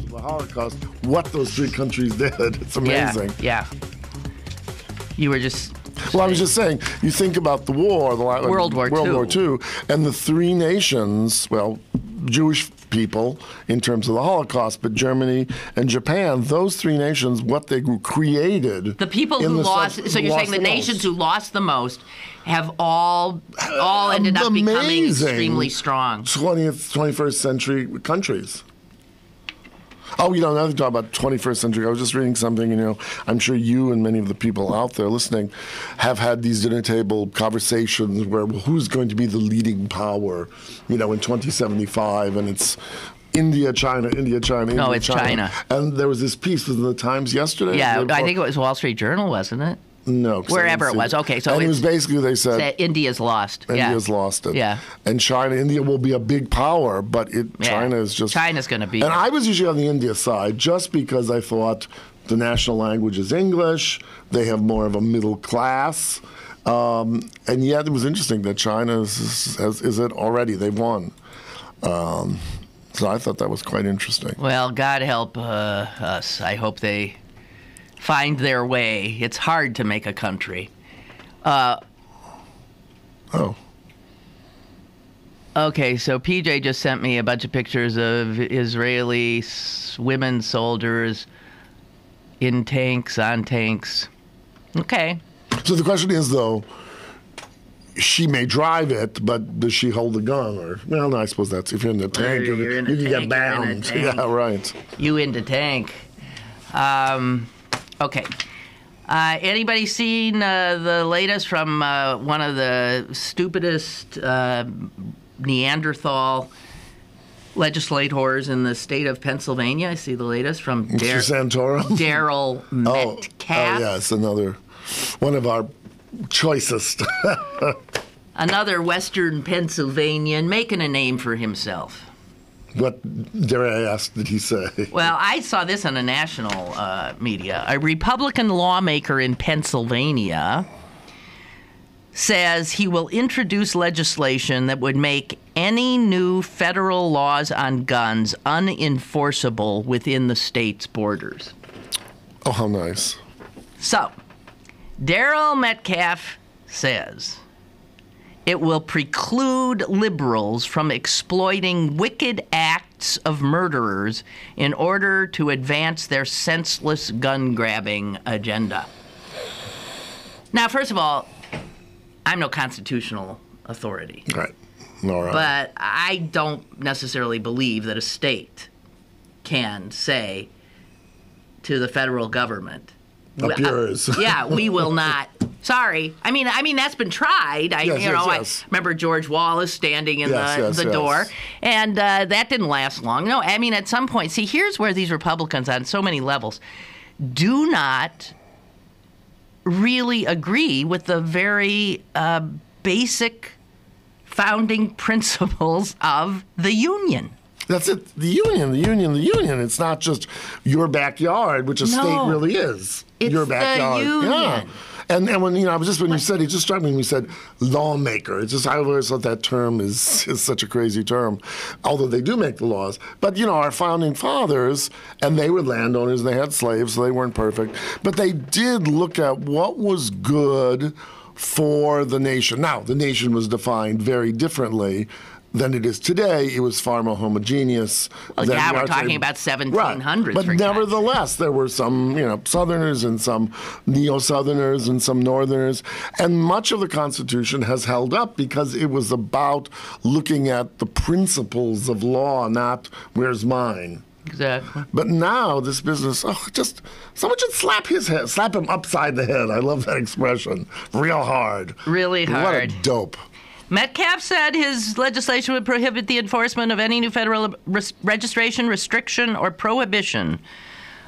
The Holocaust, what those three countries did, it's amazing. Yeah. You were just... Well, I was just saying, you think about the war, World War II, and the three nations, Jewish people in terms of the Holocaust, but Germany and Japan, those three nations, what they created. The people who lost, so you're saying the nations who lost the most have all ended up becoming extremely strong. 20th, 21st century countries. Oh, now to talk about 21st century. I was just reading something, I'm sure you and many of the people out there listening have had these dinner table conversations where who's going to be the leading power, in 2075, and it's India, China, India, China, No, it's China. And there was this piece in the Times yesterday. Yeah, I think it was Wall Street Journal, wasn't it? No. Wherever it was. Okay, so and it was basically, they said India's lost. India's lost it. Yeah. And India will be a big power, but China is just... China's going to be... And I was usually on the India side just because I thought the national language is English, they have more of a middle class, and yet it was interesting that China is it already. They've won. So I thought that was quite interesting. Well, God help us. I hope they find their way. It's hard to make a country. Okay, so PJ just sent me a bunch of pictures of Israeli women soldiers in tanks, on tanks. Okay. So the question is, though, she may drive it, but does she hold the gun? Or no, I suppose that's if you're in the tank, you can get bound. Yeah, right. You in the tank. Okay. Anybody seen the latest from one of the stupidest Neanderthal legislators in the state of Pennsylvania? I see the latest from Daryl Metcalfe. Oh, yes, another one of our choicest. Another Western Pennsylvanian making a name for himself. What, dare I ask, did he say? Well, I saw this on a national media. A Republican lawmaker in Pennsylvania says he will introduce legislation that would make any new federal laws on guns unenforceable within the state's borders. Oh, how nice. So, Daryl Metcalfe says it will preclude liberals from exploiting wicked acts of murderers in order to advance their senseless gun-grabbing agenda. Now, first of all, I'm no constitutional authority. Right. All right. But I don't necessarily believe that a state can say to the federal government, up yours. yeah, we will not. Sorry. I mean that's been tried. I remember George Wallace standing in the door, and that didn't last long. No, I mean at some point. See, here's where these Republicans on so many levels do not really agree with the very basic founding principles of the Union. That's it. The Union. It's not just your backyard, which a state really is. It's your backyard. The Union. Yeah. And when you said it, just struck me when you said lawmaker. It's just I always thought that term is such a crazy term, although they do make the laws. But our founding fathers, and they were landowners and they had slaves, so they weren't perfect. But they did look at what was good for the nation. Now, the nation was defined very differently than it is today. It was far more homogeneous. Well, yeah, we're talking about 1700s. Right. But nevertheless, there were some, Southerners and some neo-Southerners and some Northerners. And much of the Constitution has held up because it was about looking at the principles of law, not where's mine. Exactly. But now this business, someone should slap him upside the head. I love that expression. Real hard. Really hard. What a dope. Metcalfe said his legislation would prohibit the enforcement of any new federal registration, restriction, or prohibition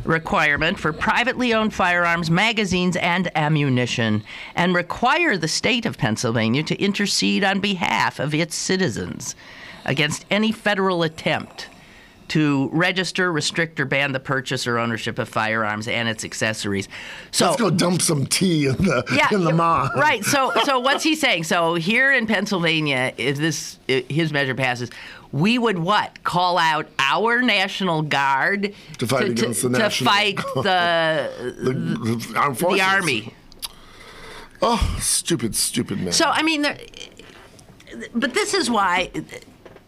requirement for privately owned firearms, magazines, and ammunition, and require the state of Pennsylvania to intercede on behalf of its citizens against any federal attempt to register, restrict, or ban the purchase or ownership of firearms and its accessories. So let's go dump some tea in the mine. Right. So what's he saying? So here in Pennsylvania, if his measure passes, we would what? Call out our National Guard to fight against the armed forces. The Army. Oh, stupid man. So I mean, but this is why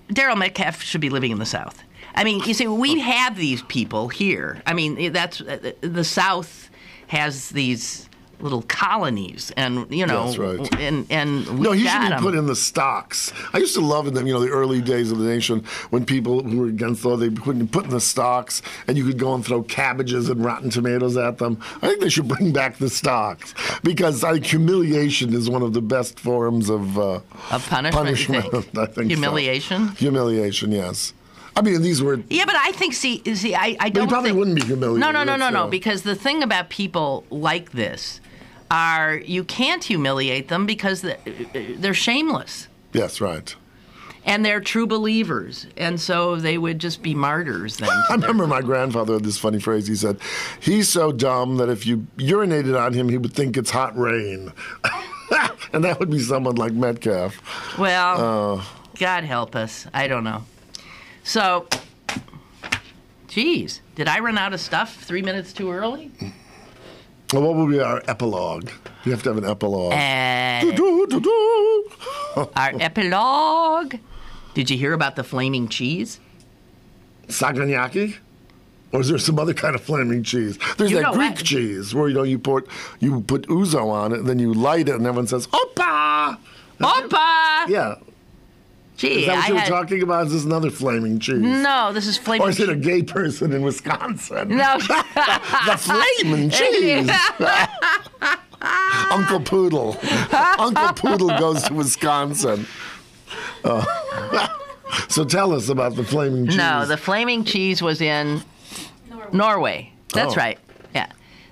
Daryl Metcalfe should be living in the South. I mean, you see, we have these people here. I mean, that's the South has these little colonies, and that's right. and no, he should be put in the stocks. I used to love in the early days of the nation when people who were against the law, they put in the stocks, and you could go and throw cabbages and rotten tomatoes at them. I think they should bring back the stocks because I think humiliation is one of the best forms of punishment. I think humiliation. So. Humiliation, yes. I mean, these were... Yeah, but I think, I don't he probably wouldn't be humiliated. No, because the thing about people like this are you can't humiliate them because they're shameless. Yes, right. And they're true believers, and so they would just be martyrs then. I remember my grandfather had this funny phrase. He said, he's so dumb that if you urinated on him, he would think it's hot rain. And that would be someone like Metcalfe. Well, God help us. I don't know. So, geez, did I run out of stuff 3 minutes too early? Well, what will be our epilogue? You have to have an epilogue. Our epilogue. Did you hear about the flaming cheese? Saganaki? Or is there some other kind of flaming cheese? There's that Greek cheese where you put ouzo on it and then you light it and everyone says, "Oppa! Oppa!" Yeah. Gee, is that what you were talking about? Is this another flaming cheese? No, this is flaming cheese. Or is it a gay person in Wisconsin? No. The flaming cheese. Uncle Poodle. Uncle Poodle goes to Wisconsin. So tell us about the flaming cheese. No, the flaming cheese was in Norway. That's right. Yeah.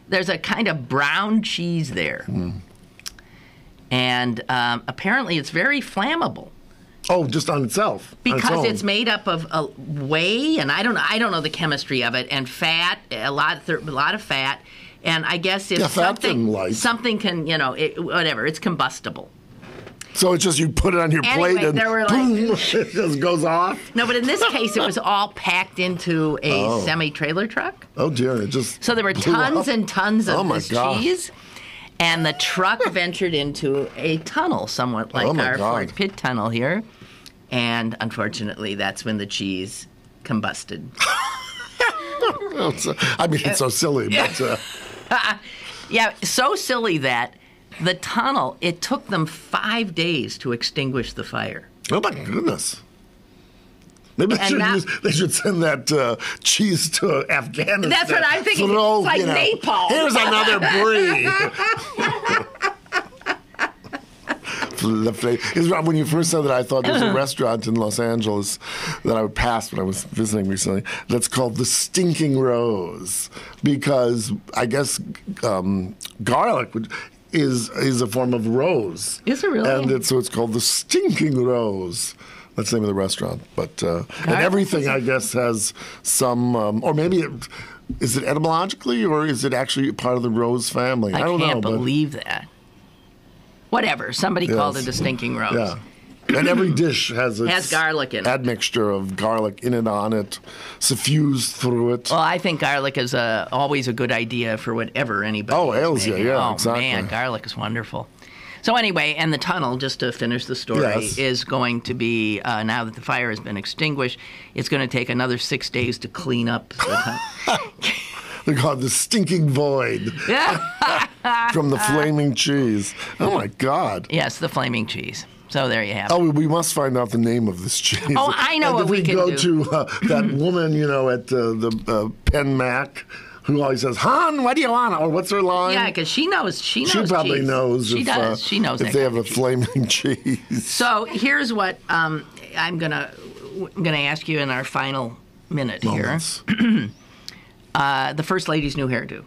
There's a kind of brown cheese there. And apparently it's very flammable. Oh, just on itself. Because it's made up of whey, and I don't know the chemistry of it, and fat, a lot of fat, and I guess if something can, whatever, it's combustible. So it's just you put it on your plate and boom, it just goes off? No, but in this case, it was all packed into a semi-trailer truck. Oh, dear. So there were tons and tons of this cheese. And the truck ventured into a tunnel, somewhat like our Fort Pitt tunnel here. And unfortunately, that's when the cheese combusted. I mean, it's so silly. But, yeah, so silly that the tunnel, it took them 5 days to extinguish the fire. Oh, my goodness. Maybe they should send that cheese to Afghanistan. That's what I'm thinking. It's like napalm. Here's another brie. When you first said that, I thought there was a restaurant in Los Angeles that I would pass when I was visiting recently that's called the Stinking Rose, because I guess garlic is a form of rose. Is it really? And so it's called the Stinking Rose. That's the name of the restaurant. But and everything, I guess, has some, or maybe is it etymologically, or is it actually part of the rose family? I don't know. I can't believe that. Whatever. Somebody called it a stinking rose. Yeah. And every dish has garlic in it. Admixture of garlic in it, on it, suffused through it. Well, I think garlic is always a good idea for whatever anybody ails you, exactly. Man, garlic is wonderful. So anyway, and the tunnel, just to finish the story, is going to be, now that the fire has been extinguished, it's going to take another 6 days to clean up the tunnel. They call it the stinking void from the flaming cheese. Oh, my God. Yes, the flaming cheese. So there you have it. Oh, we must find out the name of this cheese. Oh, I know what we can do. And if we go to that woman, at the Penn Mac, who always says, "Hon, what do you want?" Or what's her line? Yeah, because she knows. She probably cheese. knows. She does. She knows if they have a flaming cheese. So here's what I'm gonna ask you in our final minute here. The First Lady's new hairdo.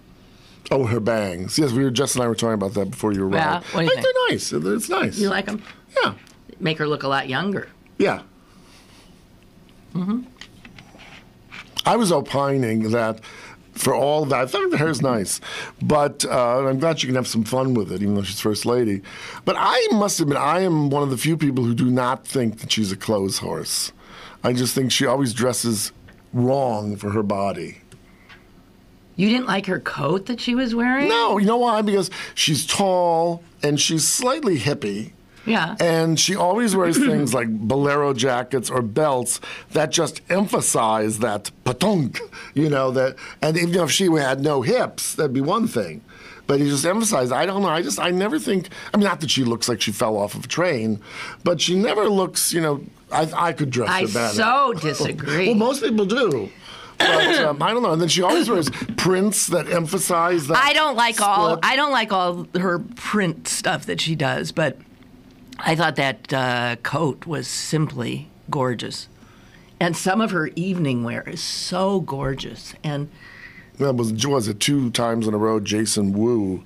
Oh, her bangs. Yes, Jess and I were talking about that before you arrived. Yeah, what do you think? They're nice. It's nice. You like them? Yeah. Make her look a lot younger. Yeah. Mm-hmm. I was opining that for all that, I thought the hair's nice, but I'm glad she can have some fun with it, even though she's First Lady. But I must admit, I am one of the few people who do not think that she's a clothes horse. I just think she always dresses wrong for her body. You didn't like her coat that she was wearing? No, you know why? Because she's tall and she's slightly hippie. Yeah. And she always wears things like bolero jackets or belts that just emphasize that patunk, and even if she had no hips, that'd be one thing. But he just emphasized, I don't know, I never think, not that she looks like she fell off of a train, but she never looks, I could dress her better. I so disagree. Well, most people do. But I don't know. And then she always wears prints that emphasize that. I don't like all her print stuff that she does, but I thought that coat was simply gorgeous. And some of her evening wear is so gorgeous. And that was it 2 times in a row, Jason Wu,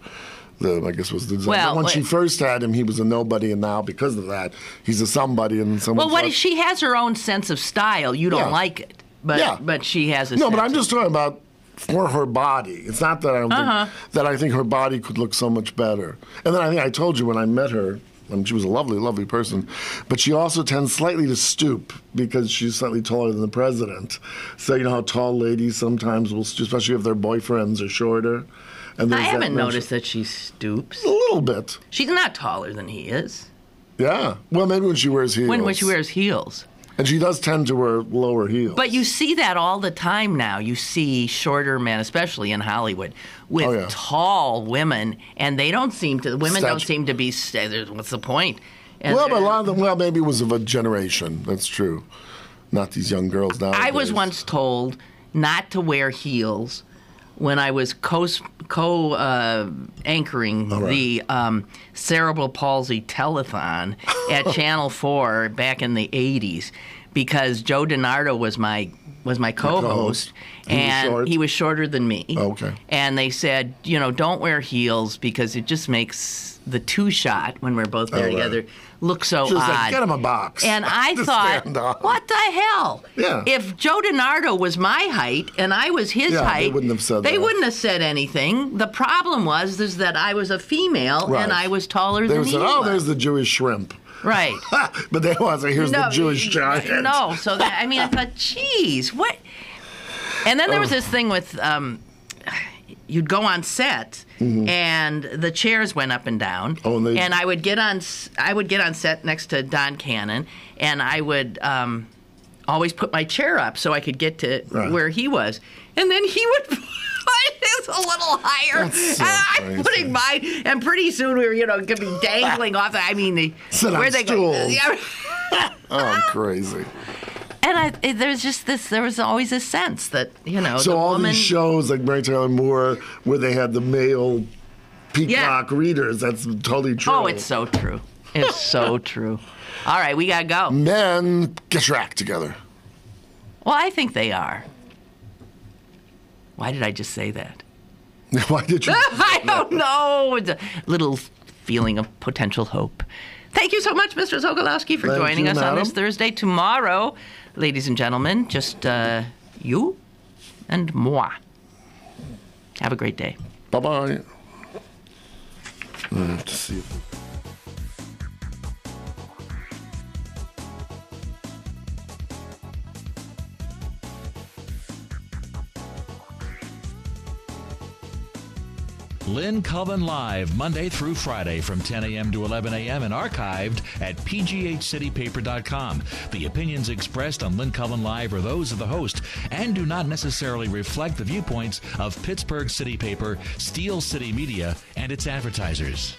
I guess was the design. Well, when she first had him, he was a nobody, and now because of that, he's a somebody. And someone she has her own sense of style. You don't like it. But she has a No, but I'm just talking about for her body. It's not that I don't think that I think her body could look so much better. And then I think I told you when I met her, she was a lovely, lovely person, but she also tends slightly to stoop because she's slightly taller than the president. So you know how tall ladies sometimes will, especially if their boyfriends are shorter. And I haven't noticed that she stoops. A little bit. She's not taller than he is. Yeah. Well, maybe when she wears heels. When she wears heels. And she does tend to wear lower heels. But you see that all the time now. You see shorter men, especially in Hollywood, with tall women, and women don't seem to be, what's the point? And but a lot of them, maybe it was of a generation. That's true. Not these young girls nowadays. I was once told not to wear heels when I was co-anchoring the cerebral palsy telethon at Channel 4 back in the 80s, because Joe DiNardo was my co-host, and he was shorter than me. Okay. And they said, don't wear heels because it just makes the two-shot when we're both there together look so She was odd. like, get him a box. And I To thought, stand on. what the hell? Yeah. If Joe DiNardo was my height and I was his height, they wouldn't have said they that. wouldn't have said anything. The problem was that I was a female Right. and I was taller They than would he say, oh, was. there's the Jewish shrimp. Right. But they always say, here's the Jewish giant. No, so that, I thought, geez, what? And then there was this thing with, you'd go on set, and the chairs went up and down, and I would get on set next to Don Cannon, and I would always put my chair up so I could get to where he was, and then he would put his a little higher, That's so and I'm putting mine, and pretty soon we were, going to be dangling off. Sit on stools. Oh, I'm crazy. And there was always a sense that, So the all woman, these shows like Mary Tyler Moore, where they had the male peacock readers, that's totally true. Oh, it's so true. It's so true. All right, we got to go. Men, get your act together. Well, I think they are. Why did I just say that? Why did you? I don't know. It's a little feeling of potential hope. Thank you so much, Mr. Sokolowski, for joining us on this Thursday. Tomorrow, ladies and gentlemen, just you and moi. Have a great day. Bye-bye. I have to see if... Lynn Cullen Live, Monday through Friday from 10 a.m. to 11 a.m. and archived at pghcitypaper.com. The opinions expressed on Lynn Cullen Live are those of the host and do not necessarily reflect the viewpoints of Pittsburgh City Paper, Steel City Media, and its advertisers.